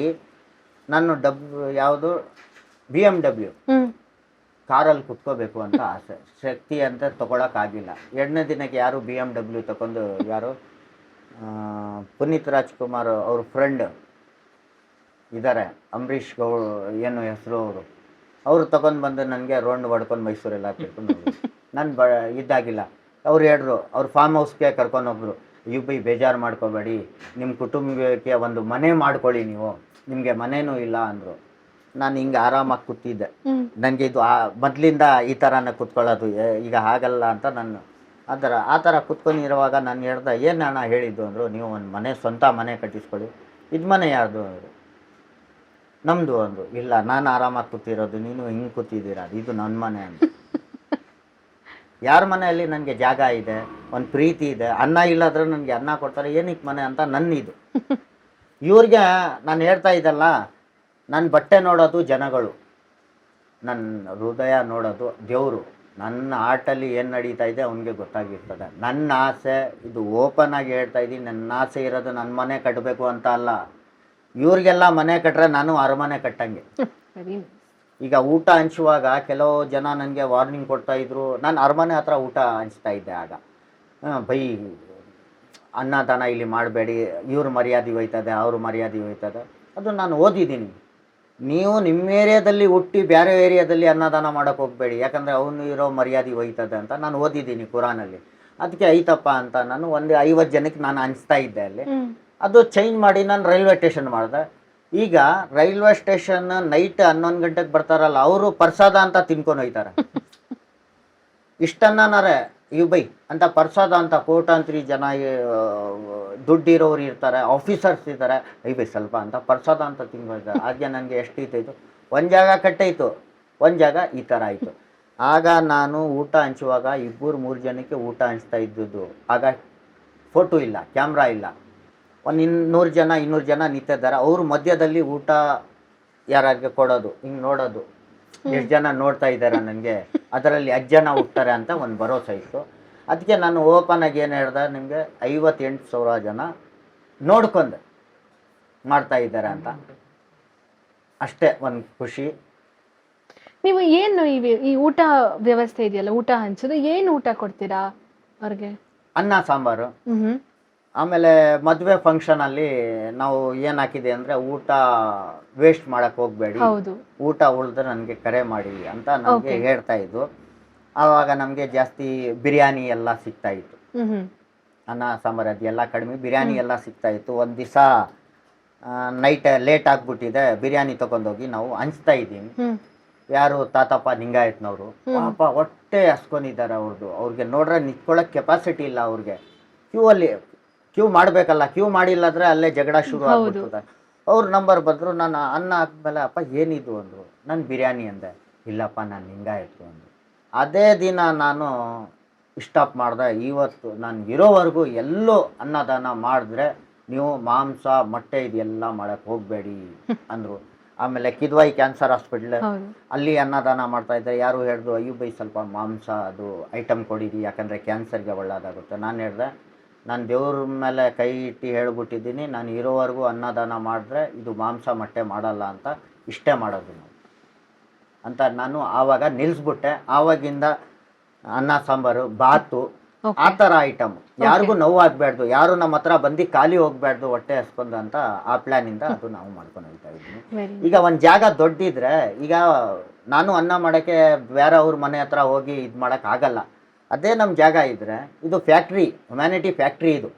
Speaker 1: ನಾನು ಯಾವುದು BMW ಕಾರಲ್ಲಿ ಕುತ್ಕೋಬೇಕು ಅಂತ ಆಸೆ. ಶಕ್ತಿ ಅಂತ ತೊಗೊಳಕ್ಕಾಗಿಲ್ಲ. 2ನೇ ದಿನಕ್ಕೆ ಯಾರು BMW ತಗೊಂಡು, ಯಾರು ಪುನೀತ್ ರಾಜ್ಕುಮಾರ್ ಅವ್ರ ಫ್ರೆಂಡ್ ಇದ್ದಾರೆ, ಅಂಬರೀಷ್ ಗೌಡ ಏನು ಹೆಸರು, ಅವರು ತಗೊಂಡು ಬಂದು ನನಗೆ ರೌಂಡ್ ಹೊಡ್ಕೊಂಡು ಮೈಸೂರೆಲ್ಲ ತಿಳ್ಕೊಂಡು ನಾನು ಇದ್ದಾಗಿಲ್ಲ. ಅವ್ರು ಹೇಳಿದ್ರು, ಅವ್ರ ಫಾರ್ಮ್ ಹೌಸ್ಗೆ ಕರ್ಕೊಂಡು ಹೋದ್ರು, ಬೈ ಬೇಜಾರು ಮಾಡ್ಕೋಬೇಡಿ, ನಿಮ್ಮ ಕುಟುಂಬಕ್ಕೆ ಒಂದು ಮನೆ ಮಾಡ್ಕೊಳ್ಳಿ, ನೀವು ನಿಮಗೆ ಮನೇನೂ ಇಲ್ಲ ಅಂದರು. ನಾನು ಹಿಂಗೆ ಆರಾಮಾಗಿ ಕೂತಿದ್ದೆ. ನನಗೆ ಇದು ಮೊದಲಿಂದ ಈ ಥರನೇ ಕೂತ್ಕೊಳ್ಳೋದು, ಈಗ ಹಾಗಲ್ಲ ಅಂತ ನಾನು ಆ ಥರ ಕೂತ್ಕೊಂಡಿರುವಾಗ ನಾನು ಹೇಳ್ದೆ, ಏನು ಅಣ್ಣ ಹೇಳಿದ್ದು ಅಂದರು, ನೀವು ಒಂದು ಮನೆ, ಸ್ವಂತ ಮನೆ ಕಟ್ಟಿಸ್ಕೊಳ್ಳಿ. ಇದು ಮನೆ ಯಾರ್ದು ಅಂದರು. ನಮ್ಮದು ಅಂದರು. ಇಲ್ಲ, ನಾನು ಆರಾಮಾಗಿ ಕೂತಿರೋದು, ನೀನು ಹಿಂಗೆ ಕೂತಿದ್ದೀರ, ಇದು ನನ್ನ ಮನೆ ಅಂತ. ಯಾರ ಮನೆಯಲ್ಲಿ ನನಗೆ ಜಾಗ ಇದೆ, ಒಂದು ಪ್ರೀತಿ ಇದೆ, ಅನ್ನ ಇಲ್ಲಾದ್ರೆ ನನಗೆ ಅನ್ನ ಕೊಡ್ತಾರೆ, ಏನಕ್ಕೆ ಮನೆ ಅಂತ ನನ್ನ ಇದು. ಇವ್ರಿಗೆ ನಾನು ಹೇಳ್ತಾ ಇದ್ದಲ್ಲ, ನನ್ನ ಬಟ್ಟೆ ನೋಡೋದು ಜನಗಳು, ನನ್ನ ಹೃದಯ ನೋಡೋದು ದೇವರು. ನನ್ನ ಆರ್ಟಲ್ಲಿ ಏನು ನಡೀತಾ ಇದೆ ಅವನಿಗೆ ಗೊತ್ತಾಗಿರ್ತದೆ. ನನ್ನ ಆಸೆ ಇದು ಓಪನ್ ಆಗಿ ಹೇಳ್ತಾ ಇದ್ದೀನಿ. ನನ್ನ ಆಸೆ ಇರೋದು ನನ್ನ ಮನೆ ಕಟ್ಟಬೇಕು ಅಂತ ಅಲ್ಲ. ಇವ್ರಿಗೆಲ್ಲ ಮನೆ ಕಟ್ಟರೆ ನಾನು ಅರಮನೆ ಕಟ್ಟಂಗೆ. ಈಗ ಊಟ ಹಂಚುವಾಗ ಕೆಲವು ಜನ ನನಗೆ ವಾರ್ನಿಂಗ್ ಕೊಡ್ತಾಯಿದ್ರು. ನಾನು ಅರಮನೆ ಹತ್ರ ಊಟ ಹಂಚ್ತಾ ಇದ್ದೆ. ಆಗ ಬೈ ಅನ್ನದಾನ ಇಲ್ಲಿ ಮಾಡಬೇಡಿ, ಇವ್ರ ಮರ್ಯಾದೆ ಹೋಯ್ತದೆ, ಅವ್ರ ಮರ್ಯಾದೆ ಹೋಯ್ತದೆ. ಅದು ನಾನು ಓದಿದ್ದೀನಿ. ನೀವು ನಿಮ್ಮ ಏರಿಯಾದಲ್ಲಿ ಹುಟ್ಟಿ ಬೇರೆ ಏರಿಯಾದಲ್ಲಿ ಅನ್ನದಾನ ಮಾಡೋಕ್ಕೆ ಹೋಗಬೇಡಿ, ಯಾಕಂದರೆ ಅವನು ಇರೋ ಮರ್ಯಾದೆ ಹೋಯ್ತದೆ ಅಂತ ನಾನು ಓದಿದ್ದೀನಿ ಕುರಾನಲ್ಲಿ. ಅದಕ್ಕೆ ಐತಪ್ಪ ಅಂತ ನಾನು ಒಂದು 50 ಜನಕ್ಕೆ ನಾನು ಹಂಚ್ತಾ ಇದ್ದೆ ಅಲ್ಲಿ. ಅದು ಚೇಂಜ್ ಮಾಡಿ ನಾನು ರೈಲ್ವೆ ಸ್ಟೇಷನ್ ಮಾಡಿದೆ. ಈಗ ರೈಲ್ವೆ ಸ್ಟೇಷನ್ ನೈಟ್ 11 ಗಂಟೆಗೆ ಬರ್ತಾರಲ್ಲ, ಅವರು ಪ್ರಸಾದ ಅಂತ ತಿನ್ಕೊಂಡು ಹೋಯ್ತಾರೆ. ಇಷ್ಟನ್ನಾರೆ ಬೈ ಅಂತ ಪ್ರಸಾದ ಅಂತ ಕೋಟಾಂತರಿ ಜನ ದುಡ್ಡಿರೋರು ಇರ್ತಾರೆ, ಆಫೀಸರ್ಸ್ ಇರ್ತಾರೆ, ಬೈ ಸ್ವಲ್ಪ ಅಂತ ಪ್ರಸಾದ ಅಂತ ತಿನ್ಕೊಳ್ತಾರೆ. ಹಾಗೆ ನನಗೆ ಎಷ್ಟು ಇತ್ತು, ಒಂದು ಜಾಗ ಕಟ್ಟಾಯಿತು, ಒಂದು ಜಾಗ ಈ ಥರ ಆಯಿತು. ಆಗ ನಾನು ಊಟ ಹಂಚುವಾಗ 2-3 ಜನಕ್ಕೆ ಊಟ ಹಂಚ್ತಾ ಇದ್ದದ್ದು. ಆಗ ಫೋಟೋ ಇಲ್ಲ, ಕ್ಯಾಮ್ರಾ ಇಲ್ಲ, ಒಂದು 100 ಜನ 200 ಜನ ನಿಂತಿದ್ದಾರೆ. ಅವ್ರ ಮಧ್ಯದಲ್ಲಿ ಊಟ ಯಾರಿಗೆ ಕೊಡೋದು, ಹಿಂಗೆ ನೋಡೋದು, ಎಷ್ಟು ಜನ ನೋಡ್ತಾ ಇದ್ದಾರೆ ನನಗೆ, ಅದರಲ್ಲಿ 10 ಜನ ಹುಟ್ತಾರೆ ಅಂತ ಒಂದು ಭರವಸೆ ಇತ್ತು. ಅದಕ್ಕೆ ನಾನು ಓಪನ್ ಆಗಿ ಏನು ಹೇಳ್ದೆ, ನಿಮಗೆ 58,000 ಜನ ನೋಡ್ಕೊಂಡು ಮಾಡ್ತಾ ಇದ್ದಾರೆ ಅಂತ ಅಷ್ಟೇ ಒಂದು ಖುಷಿ.
Speaker 3: ನೀವು ಏನು ಈ ಊಟ ವ್ಯವಸ್ಥೆ ಇದೆಯಲ್ಲ, ಊಟ ಹಂಚೋದು, ಏನು ಊಟ ಕೊಡ್ತೀರಾ ಅವ್ರಿಗೆ?
Speaker 1: ಅನ್ನ ಸಾಂಬಾರು. ಆಮೇಲೆ ಮದುವೆ ಫಂಕ್ಷನಲ್ಲಿ ನಾವು ಏನು ಹಾಕಿದೆ ಅಂದರೆ, ಊಟ ವೇಸ್ಟ್ ಮಾಡೋಕ್ಕೆ ಹೋಗಬೇಡಿ, ಊಟ ಉಳಿದ್ರೆ ನನಗೆ ಕರೆ ಮಾಡಿ ಅಂತ ನಮಗೆ ಹೇಳ್ತಾ ಇದ್ದು. ಆವಾಗ ನಮಗೆ ಜಾಸ್ತಿ ಬಿರಿಯಾನಿ ಎಲ್ಲ ಸಿಗ್ತಾ ಇತ್ತು. ಅನ್ನ ಸಾಂಬಾರು ಅದೆಲ್ಲ ಕಡಿಮೆ, ಬಿರಿಯಾನಿ ಎಲ್ಲ ಸಿಗ್ತಾಯಿತ್ತು. ಒಂದು ದಿವಸ ನೈಟ್ ಲೇಟ್ ಆಗಿಬಿಟ್ಟಿದೆ, ಬಿರಿಯಾನಿ ತೊಗೊಂಡೋಗಿ ನಾವು ಹಂಚ್ತಾ ಇದ್ದೀವಿ. ಯಾರು ತಾತಪ್ಪ ಲಿಂಗಾಯತ್ನವರು ಪಾಪ ಹೊಟ್ಟೆ ಹಸ್ಕೊಂಡಿದ್ದಾರೆ ಅವ್ರದ್ದು. ಅವ್ರಿಗೆ ನೋಡ್ರೆ ನಿಂತ್ಕೊಳ್ಳೋಕೆ ಕೆಪಾಸಿಟಿ ಇಲ್ಲ ಅವ್ರಿಗೆ. ಕ್ಯೂ ಮಾಡಬೇಕಲ್ಲ, ಕ್ಯೂ ಮಾಡಿಲ್ಲ ಅಂದರೆ ಅಲ್ಲೇ ಜಗಳ ಶುರು ಆಗ್ಬಿಡ್ತದೆ. ಅವ್ರ ನಂಬರ್ ಬಂದರು. ನಾನು ಅನ್ನ ಹಾಕ್ಮೇಲೆ ಅಪ್ಪ ಏನಿದು ಅಂದರು. ನಾನು ಬಿರಿಯಾನಿ ಅಂದೆ. ಇಲ್ಲಪ್ಪ ನಾನು ಲಿಂಗಾಯತ್ತು ಅಂದರು. ಅದೇ ದಿನ ನಾನು ಸ್ಟಾಪ್ ಮಾಡಿದೆ. ಇವತ್ತು ನಾನು ಇರೋವರೆಗೂ ಎಲ್ಲೋ ಅನ್ನದಾನ ಮಾಡಿದ್ರೆ ನೀವು ಮಾಂಸ ಮೊಟ್ಟೆ ಇದೆಲ್ಲ ಮಾಡೋಕ್ಕೆ ಹೋಗಬೇಡಿ ಅಂದರು. ಆಮೇಲೆ ಕಿದ್ವಾಯಿ ಕ್ಯಾನ್ಸರ್ ಹಾಸ್ಪಿಟ್ಲ್ ಅಲ್ಲಿ ಅನ್ನದಾನ ಮಾಡ್ತಾಯಿದ್ದಾರೆ. ಯಾರು ಹೇಳಿದ್ರು ಅಯ್ಯೋ ಸ್ವಲ್ಪ ಮಾಂಸ ಅದು ಐಟಮ್ ಕೊಡಿರಿ, ಯಾಕಂದರೆ ಕ್ಯಾನ್ಸರ್ಗೆ ಒಳ್ಳೆಯದಾಗುತ್ತೆ. ನಾನು ಹೇಳಿದೆ ನಾನು ದೇವ್ರ ಮೇಲೆ ಕೈ ಇಟ್ಟು ಹೇಳ್ಬಿಟ್ಟಿದ್ದೀನಿ, ನಾನು ಇರೋವರೆಗೂ ಅನ್ನದಾನ ಮಾಡಿದ್ರೆ ಇದು ಮಾಂಸ ಮೊಟ್ಟೆ ಮಾಡಲ್ಲ ಅಂತ, ಇಷ್ಟೇ ಮಾಡೋದು ನಾವು ಅಂತ ನಾನು ಆವಾಗ ನಿಲ್ಲಿಸ್ಬಿಟ್ಟೆ. ಆವಾಗಿಂದ ಅನ್ನ ಸಾಂಬಾರು ಬಾತು ಆ ಥರ ಐಟಮ್ ಯಾರಿಗೂ ನೋವು ಆಗಬಾರ್ದು, ಯಾರು ನಮ್ಮ ಹತ್ರ ಬಂದು ಖಾಲಿ ಹೋಗ್ಬಾರ್ದು ಹೊಟ್ಟೆ ಹಸ್ಕೊಂಡು ಅಂತ ಆ ಪ್ಲ್ಯಾನಿಂದ ಅದು ನಾವು ಮಾಡ್ಕೊಂಡು ಹೋಗ್ತಾ ಇದ್ದೀನಿ. ಈಗ ಒಂದು ಜಾಗ ದೊಡ್ಡಿದ್ರೆ, ಈಗ ನಾನು ಅನ್ನ ಮಾಡೋಕ್ಕೆ ಬೇರೆ ಅವ್ರ ಮನೆ ಹತ್ರ ಹೋಗಿ ಇದು ಮಾಡೋಕ್ಕಾಗಲ್ಲ. ಅದೇ ನಮ್ಮ ಜಾಗ ಇದ್ದರೆ ಇದು ಫ್ಯಾಕ್ಟ್ರಿ, ಹ್ಯುಮ್ಯಾನಿಟಿ ಫ್ಯಾಕ್ಟ್ರಿ, ಇದು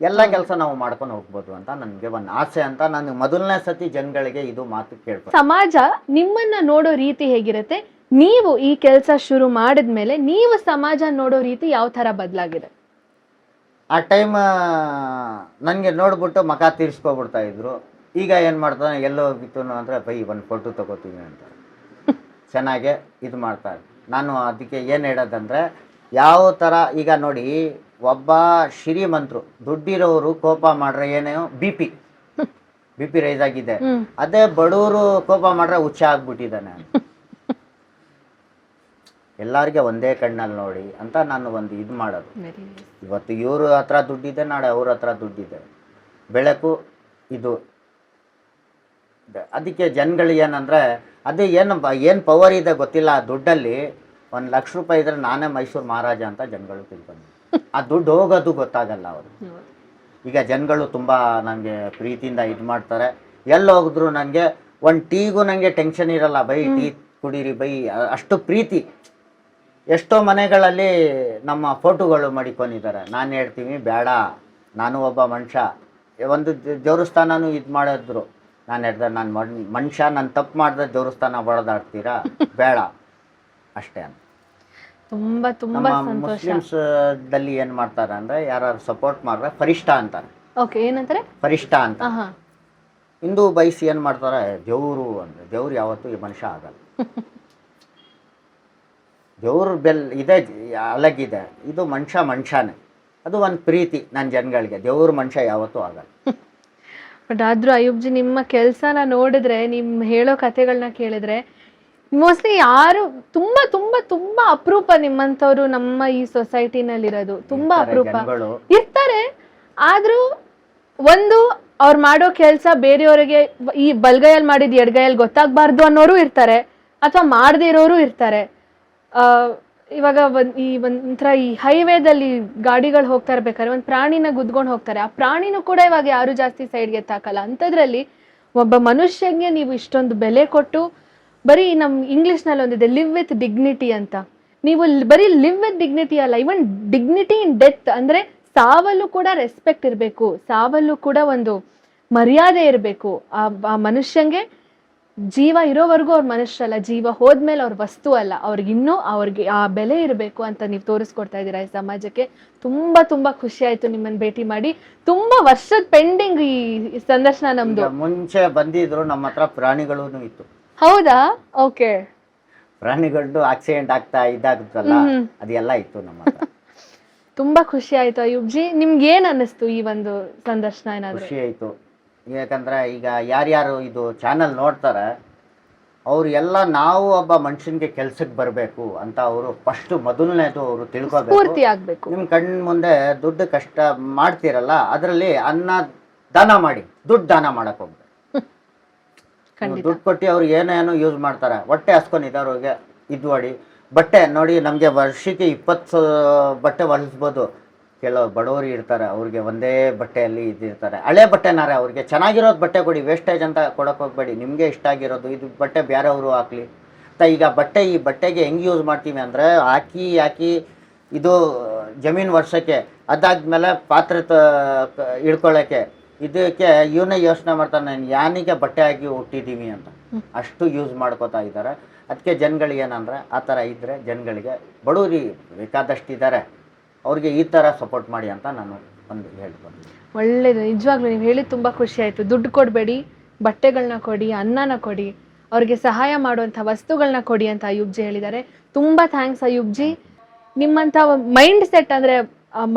Speaker 1: ಎಲ್ಲ ಕೆಲಸ ನಾವು ಮಾಡ್ಕೊಂಡು ಹೋಗ್ಬೋದು ಅಂತ ನನಗೆ ಒಂದು ಆಸೆ ಅಂತ ನಾನು ಮೊದಲನೇ ಸತಿ ಜನಗಳಿಗೆ ಇದು ಮಾತು ಕೇಳ್ಬೋದು.
Speaker 3: ಸಮಾಜ ನಿಮ್ಮನ್ನ ನೋಡೋ ರೀತಿ ಹೇಗಿರುತ್ತೆ? ನೀವು ಈ ಕೆಲಸ ಶುರು ಮಾಡಿದ್ಮೇಲೆ ನೀವು ಸಮಾಜ ನೋಡೋ ರೀತಿ ಯಾವ ಥರ ಬದಲಾಗಿದೆ?
Speaker 1: ಆ ಟೈಮ್ ನನಗೆ ನೋಡ್ಬಿಟ್ಟು ಮಖ ತೀರ್ಸ್ಕೊಬಿಡ್ತಾ ಇದ್ರು. ಈಗ ಏನು ಮಾಡ್ತಾನೆ, ಎಲ್ಲೋ ಹೋಗಿತ್ತು ಅಂದರೆ ಬೈ ಒಂದು ಫೋಟೋ ತೊಗೋತೀವಿ ಅಂತ ಚೆನ್ನಾಗೆ ಇದು ಮಾಡ್ತಾರೆ. ನಾನು ಅದಕ್ಕೆ ಏನು ಹೇಳೋದಂದರೆ, ಯಾವ ಥರ ಈಗ ನೋಡಿ, ಒಬ್ಬ ಶ್ರೀಮಂತರು ದುಡ್ಡಿರೋರು ಕೋಪ ಮಾಡ್ರೆ ಏನೇನೋ ಬಿ ಪಿ ರೈಸ್ ಆಗಿದೆ. ಅದೇ ಬಡವರು ಕೋಪ ಮಾಡ್ರೆ ಹುಚ್ಚ ಆಗ್ಬಿಟ್ಟಿದ್ದಾನೆ. ಎಲ್ಲರಿಗೆ ಒಂದೇ ಕಣ್ಣಲ್ಲಿ ನೋಡಿ ಅಂತ ನಾನು ಒಂದು ಇದು ಮಾಡೋದು. ಇವತ್ತು ಇವ್ರ ಹತ್ರ ದುಡ್ಡಿದೆ, ನಾಳೆ ಅವ್ರ ಹತ್ರ ದುಡ್ಡಿದೆ, ಬೆಳಕು ಇದು. ಅದಕ್ಕೆ ಜನಗಳಿಗೆ ಏನಂದರೆ, ಅದು ಏನು ಪವರ್ ಇದೆ ಗೊತ್ತಿಲ್ಲ. ಆ ದುಡ್ಡಲ್ಲಿ 1 ಲಕ್ಷ ರೂಪಾಯಿ ಇದ್ರೆ ನಾನೇ ಮೈಸೂರು ಮಹಾರಾಜ ಅಂತ ಜನಗಳು ತಿಳ್ಕೊಂಡು, ಆ ದುಡ್ಡು ಹೋಗೋದು ಗೊತ್ತಾಗಲ್ಲ ಅವರು. ಈಗ ಜನಗಳು ತುಂಬ ನನಗೆ ಪ್ರೀತಿಯಿಂದ ಇದು ಮಾಡ್ತಾರೆ. ಎಲ್ಲಿ ಹೋಗಿದ್ರು ನನಗೆ ಒಂದು ಟೀಗೂ ನನಗೆ ಟೆನ್ಷನ್ ಇರಲ್ಲ. ಬೈ ಟೀ ಕುಡೀರಿ ಬೈ, ಅಷ್ಟು ಪ್ರೀತಿ. ಎಷ್ಟೋ ಮನೆಗಳಲ್ಲಿ ನಮ್ಮ ಫೋಟೋಗಳು ಮಡಿಕೊಂಡಿದ್ದಾರೆ. ನಾನು ಹೇಳ್ತೀನಿ ಬೇಡ, ನಾನು ಒಬ್ಬ ಮನುಷ್ಯ. ಒಂದು ದೇವಸ್ಥಾನನೂ ಇದು ಮಾಡಿದ್ರು. ನಾನು ಹೇಳಿದೆ ನಾನು ಮನುಷ್ಯ, ನಾನು ತಪ್ಪು ಮಾಡಿದ್ರೆ ದೇವಸ್ಥಾನ ಬಡದಾಡ್ತೀರಾ, ಬೇಡ ಅಷ್ಟೇ ಅಂತ.
Speaker 3: ತುಂಬಾ ತುಂಬಾ
Speaker 1: ಮುಸ್ಲಿಮ್ಸ್ ದಲ್ಲಿ ಏನು ಮಾಡ್ತಾರೆ ಅಂದರೆ, ಯಾರು ಸಪೋರ್ಟ್ ಮಾಡಿದ್ರೆ ಫರಿಷ್ಠ ಅಂತಾರೆ.
Speaker 3: ಓಕೆ, ಏನಂತಾರೆ?
Speaker 1: ಫರಿಷ್ಠ ಅಂತ. ಹಿಂದೂ ಬೈಸಿ ಏನು ಮಾಡ್ತಾರೆ, ದೇವರು ಅಂದರೆ, ದೇವ್ರು ಯಾವತ್ತೂ ಈ ಮನುಷ್ಯ ಆಗಲ್ಲ. ದೇವ್ರ ಇದೆ ಅಲಗಿದೆ, ಇದು ಮನುಷ್ಯನೇ. ಅದು ಒಂದು ಪ್ರೀತಿ ನನ್ನ ಜನಗಳಿಗೆ. ದೇವ್ರ ಮನುಷ್ಯ ಯಾವತ್ತೂ ಆಗಲ್ಲ.
Speaker 3: ಬಟ್ ಆದ್ರೂ ಅಯೂಬ್ಜಿ, ನಿಮ್ಮ ಕೆಲಸನ ನೋಡಿದ್ರೆ, ನಿಮ್ಮ ಹೇಳೋ ಕಥೆಗಳನ್ನ ಕೇಳಿದ್ರೆ, ಮೋಸ್ಟ್ಲಿ ಯಾರು ತುಂಬಾ ತುಂಬಾ ತುಂಬಾ ಅಪರೂಪ ನಿಮ್ಮಂಥವ್ರು ನಮ್ಮ ಈ ಸೊಸೈಟಿನಲ್ಲಿರೋದು. ತುಂಬಾ ಅಪರೂಪ ಇರ್ತಾರೆ. ಆದ್ರೂ ಒಂದು ಅವ್ರು ಮಾಡೋ ಕೆಲಸ ಬೇರೆಯವರಿಗೆ ಈ ಬಲ್ಗೈಯಲ್ಲಿ ಮಾಡಿದ್ ಎಡ್ಗೈಯಲ್ಲಿ ಗೊತ್ತಾಗ್ಬಾರ್ದು ಅನ್ನೋರು ಇರ್ತಾರೆ, ಅಥವಾ ಮಾಡದೇ ಇರೋರು ಇರ್ತಾರೆ. ಇವಾಗ ಒಂಥರ ಈ ಹೈವೇದಲ್ಲಿ ಗಾಡಿಗಳು ಹೋಗ್ತಾ ಇರ್ಬೇಕಾದ್ರೆ ಒಂದು ಪ್ರಾಣಿನ ಗುದ್ಕೊಂಡು ಹೋಗ್ತಾರೆ. ಆ ಪ್ರಾಣಿನೂ ಕೂಡ ಇವಾಗ ಯಾರು ಜಾಸ್ತಿ ಸೈಡ್ಗೆ ಎತ್ತಾಕಲ್ಲ. ಅಂಥದ್ರಲ್ಲಿ ಒಬ್ಬ ಮನುಷ್ಯಂಗೆ ನೀವು ಇಷ್ಟೊಂದು ಬೆಲೆ ಕೊಟ್ಟು, ಬರೀ ನಮ್ಮ ಇಂಗ್ಲೀಷ್ನಲ್ಲಿ ಒಂದಿದೆ ಲಿವ್ ವಿತ್ ಡಿಗ್ನಿಟಿ ಅಂತ. ನೀವು ಬರೀ ಲಿವ್ ವಿತ್ ಡಿಗ್ನಿಟಿ ಅಲ್ಲ, ಇವನ್ ಡಿಗ್ನಿಟಿ ಇನ್ ಡೆತ್, ಅಂದರೆ ಸಾವಲ್ಲೂ ಕೂಡ ರೆಸ್ಪೆಕ್ಟ್ ಇರಬೇಕು, ಸಾವಲ್ಲೂ ಕೂಡ ಒಂದು ಮರ್ಯಾದೆ ಇರಬೇಕು. ಆ ಮನುಷ್ಯಂಗೆ ಜೀವ ಇರೋವರೆಗೂ ಅವ್ರ ಮನುಷ್ಯರಲ್ಲ, ಜೀವ ಹೋದ್ಮೇಲೆ ಅವ್ರ ವಸ್ತು ಅಲ್ಲ, ಅವ್ರಿಗೆ ಆ ಬೆಲೆ ಇರಬೇಕು ಅಂತ ನೀವು ತೋರಿಸ್ಕೊಡ್ತಾ ಇದ್ದೀರಾ ಈ ಸಮಾಜಕ್ಕೆ. ತುಂಬಾ ತುಂಬಾ ಖುಷಿ ಆಯ್ತು ನಿಮ್ಮನ್ನ ಭೇಟಿ ಮಾಡಿ. ತುಂಬಾ ವರ್ಷದ ಪೆಂಡಿಂಗ್ ಈ ಸಂದರ್ಶನ ನಮ್ದು.
Speaker 1: ಮುಂಚೆ ಬಂದಿದ್ರು ನಮ್ಮ ಹತ್ರ ಪ್ರಾಣಿಗಳೂ ಇತ್ತು.
Speaker 3: ಹೌದಾ? ಓಕೆ.
Speaker 1: ಪ್ರಾಣಿಗಳು ಆಕ್ಸಿಡೆಂಟ್ ಆಗ್ತಾ ಇದಾಗುತ್ತಲ್ಲ, ಅದೆಲ್ಲ ಇತ್ತು ನಮ್ಮ ಹತ್ರ.
Speaker 3: ತುಂಬಾ ಖುಷಿ ಆಯ್ತು ಅಯೂಬ್ಜಿ. ನಿಮ್ಗೆ ಏನ್ ಅನ್ನಿಸ್ತು ಈ ಒಂದು ಸಂದರ್ಶನ? ಏನಾದ್ರು
Speaker 1: ಖುಷಿ ಆಯ್ತು. ಯಾಕಂದ್ರೆ ಈಗ ಯಾರ್ಯಾರು ಇದು ಚಾನಲ್ ನೋಡ್ತಾರೆ, ಅವ್ರು ಎಲ್ಲ ನಾವು ಒಬ್ಬ ಮನುಷ್ಯನಿಗೆ ಕೆಲ್ಸಕ್ಕೆ ಬರಬೇಕು ಅಂತ ಅವರು ಫಸ್ಟ್ ಮೊದಲನೇದು ಅವರು ತಿಳ್ಕೊಬೇಕು. ನಿಮ್ಮ ಕಣ್ಣು ಮುಂದೆ ದುಡ್ಡು ಕಷ್ಟ ಮಾಡ್ತೀರಲ್ಲ, ಅದರಲ್ಲಿ ಅನ್ನ ದಾನ ಮಾಡಿ, ದುಡ್ಡು ದಾನ ಮಾಡಕ್ ಹೋಗ್ಬೇಕು. ದುಡ್ಡು ಕೊಟ್ಟು ಅವ್ರು ಏನೇನೋ ಯೂಸ್ ಮಾಡ್ತಾರೆ, ಹೊಟ್ಟೆ ಹಸ್ಕೊಂಡಿದ್ದವ್ರಿಗೆ ಇದು ಮಾಡಿ. ಬಟ್ಟೆ ನೋಡಿ, ನಮಗೆ ವರ್ಷಕ್ಕೆ 20 ಬಟ್ಟೆ ಹೊಲಿಸ್ಬೋದು. ಕೆಲವು ಬಡವರು ಇರ್ತಾರೆ, ಅವ್ರಿಗೆ ಒಂದೇ ಬಟ್ಟೆಯಲ್ಲಿ ಇದ್ದಿರ್ತಾರೆ. ಹಳೆ ಬಟ್ಟೆನಾರೆ ಅವ್ರಿಗೆ ಚೆನ್ನಾಗಿರೋದು ಬಟ್ಟೆ ಕೊಡಿ, ವೇಸ್ಟೇಜ್ ಅಂತ ಕೊಡೋಕೆ ಹೋಗ್ಬೇಡಿ. ನಿಮಗೆ ಇಷ್ಟ ಆಗಿರೋದು ಇದು ಬಟ್ಟೆ ಬೇರೆಯವರು ಹಾಕ್ಲಿ ಅಂತ. ಈಗ ಈ ಬಟ್ಟೆಗೆ ಹೆಂಗೆ ಯೂಸ್ ಮಾಡ್ತೀವಿ ಅಂದರೆ, ಹಾಕಿ ಇದು ಜಮೀನು ವರ್ಷಕ್ಕೆ, ಅದಾದ್ಮೇಲೆ ಪಾತ್ರೆ ಇಡ್ಕೊಳ್ಳೋಕ್ಕೆ, ಇದಕ್ಕೆ ಇವನೇ ಯೋಚನೆ ಮಾಡ್ತಾನೆ ನಾನು ಯಾನಿಗೆ ಬಟ್ಟೆ ಹಾಕಿ ಹುಟ್ಟಿದ್ದೀವಿ ಅಂತ. ಅಷ್ಟು ಯೂಸ್ ಮಾಡ್ಕೋತಾ ಇದ್ದಾರೆ. ಅದಕ್ಕೆ ಜನಗಳಿಗೆ ಏನಂದರೆ ಆ ಥರ ಇದ್ದರೆ ಜನಗಳಿಗೆ ಬಡವರಿ ಬೇಕಾದಷ್ಟು ಇದ್ದಾರೆ, ಅವ್ರಿಗೆ ಈ ಥರ ಸಪೋರ್ಟ್ ಮಾಡಿ ಅಂತ ನಾನು ಒಂದು ಹೇಳ್ಬೋದು.
Speaker 3: ಒಳ್ಳೇದು, ನಿಜವಾಗ್ಲೂ ನೀವು ಹೇಳಿದ್ದು ತುಂಬ ಖುಷಿ ಆಯಿತು. ದುಡ್ಡು ಕೊಡಬೇಡಿ, ಬಟ್ಟೆಗಳನ್ನ ಕೊಡಿ, ಅನ್ನನ ಕೊಡಿ, ಅವ್ರಿಗೆ ಸಹಾಯ ಮಾಡುವಂಥ ವಸ್ತುಗಳನ್ನ ಕೊಡಿ ಅಂತ ಅಯೂಬ್ಜಿ ಹೇಳಿದ್ದಾರೆ. ತುಂಬ ಥ್ಯಾಂಕ್ಸ್ ಅಯೂಬ್ಜಿ. ನಿಮ್ಮಂಥ ಮೈಂಡ್ ಸೆಟ್ ಅಂದರೆ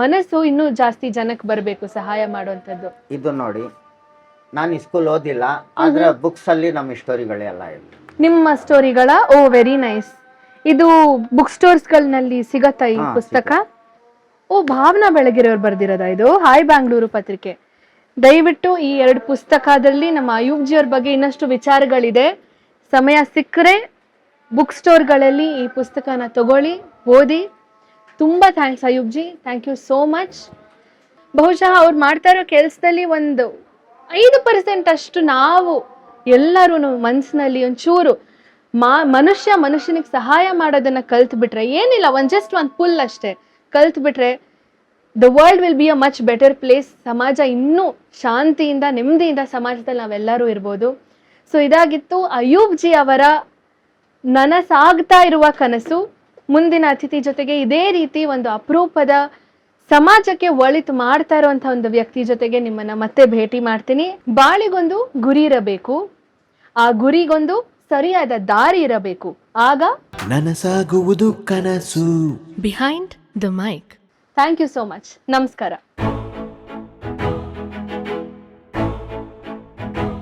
Speaker 3: ಮನಸ್ಸು ಇನ್ನೂ ಜಾಸ್ತಿ ಜನಕ್ಕೆ ಬರಬೇಕು ಸಹಾಯ ಮಾಡುವಂಥದ್ದು.
Speaker 1: ಇದು ನೋಡಿ, ನಾನು ಸ್ಕೂಲ್ ಓದಿಲ್ಲ, ಆದರೆ ಬುಕ್ಸಲ್ಲಿ ನಮ್ಮ ಸ್ಟೋರಿಗಳೆಲ್ಲ ಇತ್ತು.
Speaker 3: ನಿಮ್ಮ ಸ್ಟೋರಿಗಳ? ಓ ವೆರಿ ನೈಸ್. ಇದು ಬುಕ್ ಸ್ಟೋರ್ಸ್ಗಳಲ್ಲಿ ಸಿಗತ್ತಾ ಈ ಪುಸ್ತಕ? ಓ, ಭಾವನಾ ಬೆಳಗೆರೆಯವ್ರು ಬರ್ದಿರೋದ ಇದು? ಹಾಯ್ ಬ್ಯಾಂಗ್ಳೂರು ಪತ್ರಿಕೆ. ದಯವಿಟ್ಟು ಈ 2 ಪುಸ್ತಕದಲ್ಲಿ ನಮ್ಮ ಅಯೂಬ್ಜಿಯವ್ರ ಬಗ್ಗೆ ಇನ್ನಷ್ಟು ವಿಚಾರಗಳಿದೆ. ಸಮಯ ಸಿಕ್ಕರೆ ಬುಕ್ ಸ್ಟೋರ್ಗಳಲ್ಲಿ ಈ ಪುಸ್ತಕನ ತಗೊಳ್ಳಿ, ಓದಿ. ತುಂಬ ಥ್ಯಾಂಕ್ಸ್ ಅಯೂಬ್ಜಿ, ಥ್ಯಾಂಕ್ ಯು ಸೋ ಮಚ್. ಬಹುಶಃ ಅವ್ರು ಮಾಡ್ತಾ ಇರೋ ಕೆಲಸದಲ್ಲಿ ಒಂದು 5% ಅಷ್ಟು ನಾವು ಎಲ್ಲರೂ ಮನಸ್ಸಿನಲ್ಲಿ ಒಂಚೂರು ಮನುಷ್ಯನಿಗೆ ಸಹಾಯ ಮಾಡೋದನ್ನ ಕಲ್ತು ಬಿಟ್ರೆ, ಏನಿಲ್ಲ, ಜಸ್ಟ್ ಒಂದು ಪುಲ್ ಅಷ್ಟೇ ಕಲ್ತು ಬಿಟ್ರೆ the world will be a much better place. ಸಮಾಜ ಇನ್ನೂ ಶಾಂತಿಯಿಂದ ನೆಮ್ಮದಿಯಿಂದ ಸಮಾಜದಲ್ಲಿ ನಾವೆಲ್ಲರೂ ಇರ್ಬೋದು. ಸೊ ಇದಾಗಿತ್ತು ಅಯೂಬ್ಜಿ ಅವರ ನನಸಾಗ್ತಾ ಇರುವ ಕನಸು. ಮುಂದಿನ ಅತಿಥಿ ಜೊತೆಗೆ ಇದೇ ರೀತಿ ಒಂದು ಅಪರೂಪದ ಸಮಾಜಕ್ಕೆ ಒಳಿತು ಮಾಡ್ತಾ ಇರುವಂಥ ಒಂದು ವ್ಯಕ್ತಿ ಜೊತೆಗೆ ನಿಮ್ಮನ್ನ ಮತ್ತೆ ಭೇಟಿ ಮಾಡ್ತೀನಿ. ಬಾಳಿಗೊಂದು ಗುರಿ ಇರಬೇಕು, ಆ ಗುರಿಗೊಂದು ಸರಿಯಾದ ದಾರಿ ಇರಬೇಕು, ಆಗ
Speaker 2: ನನಸಾಗುವುದು ಕನಸು.
Speaker 3: Behind the mic. Thank you so much. ನಮಸ್ಕಾರ.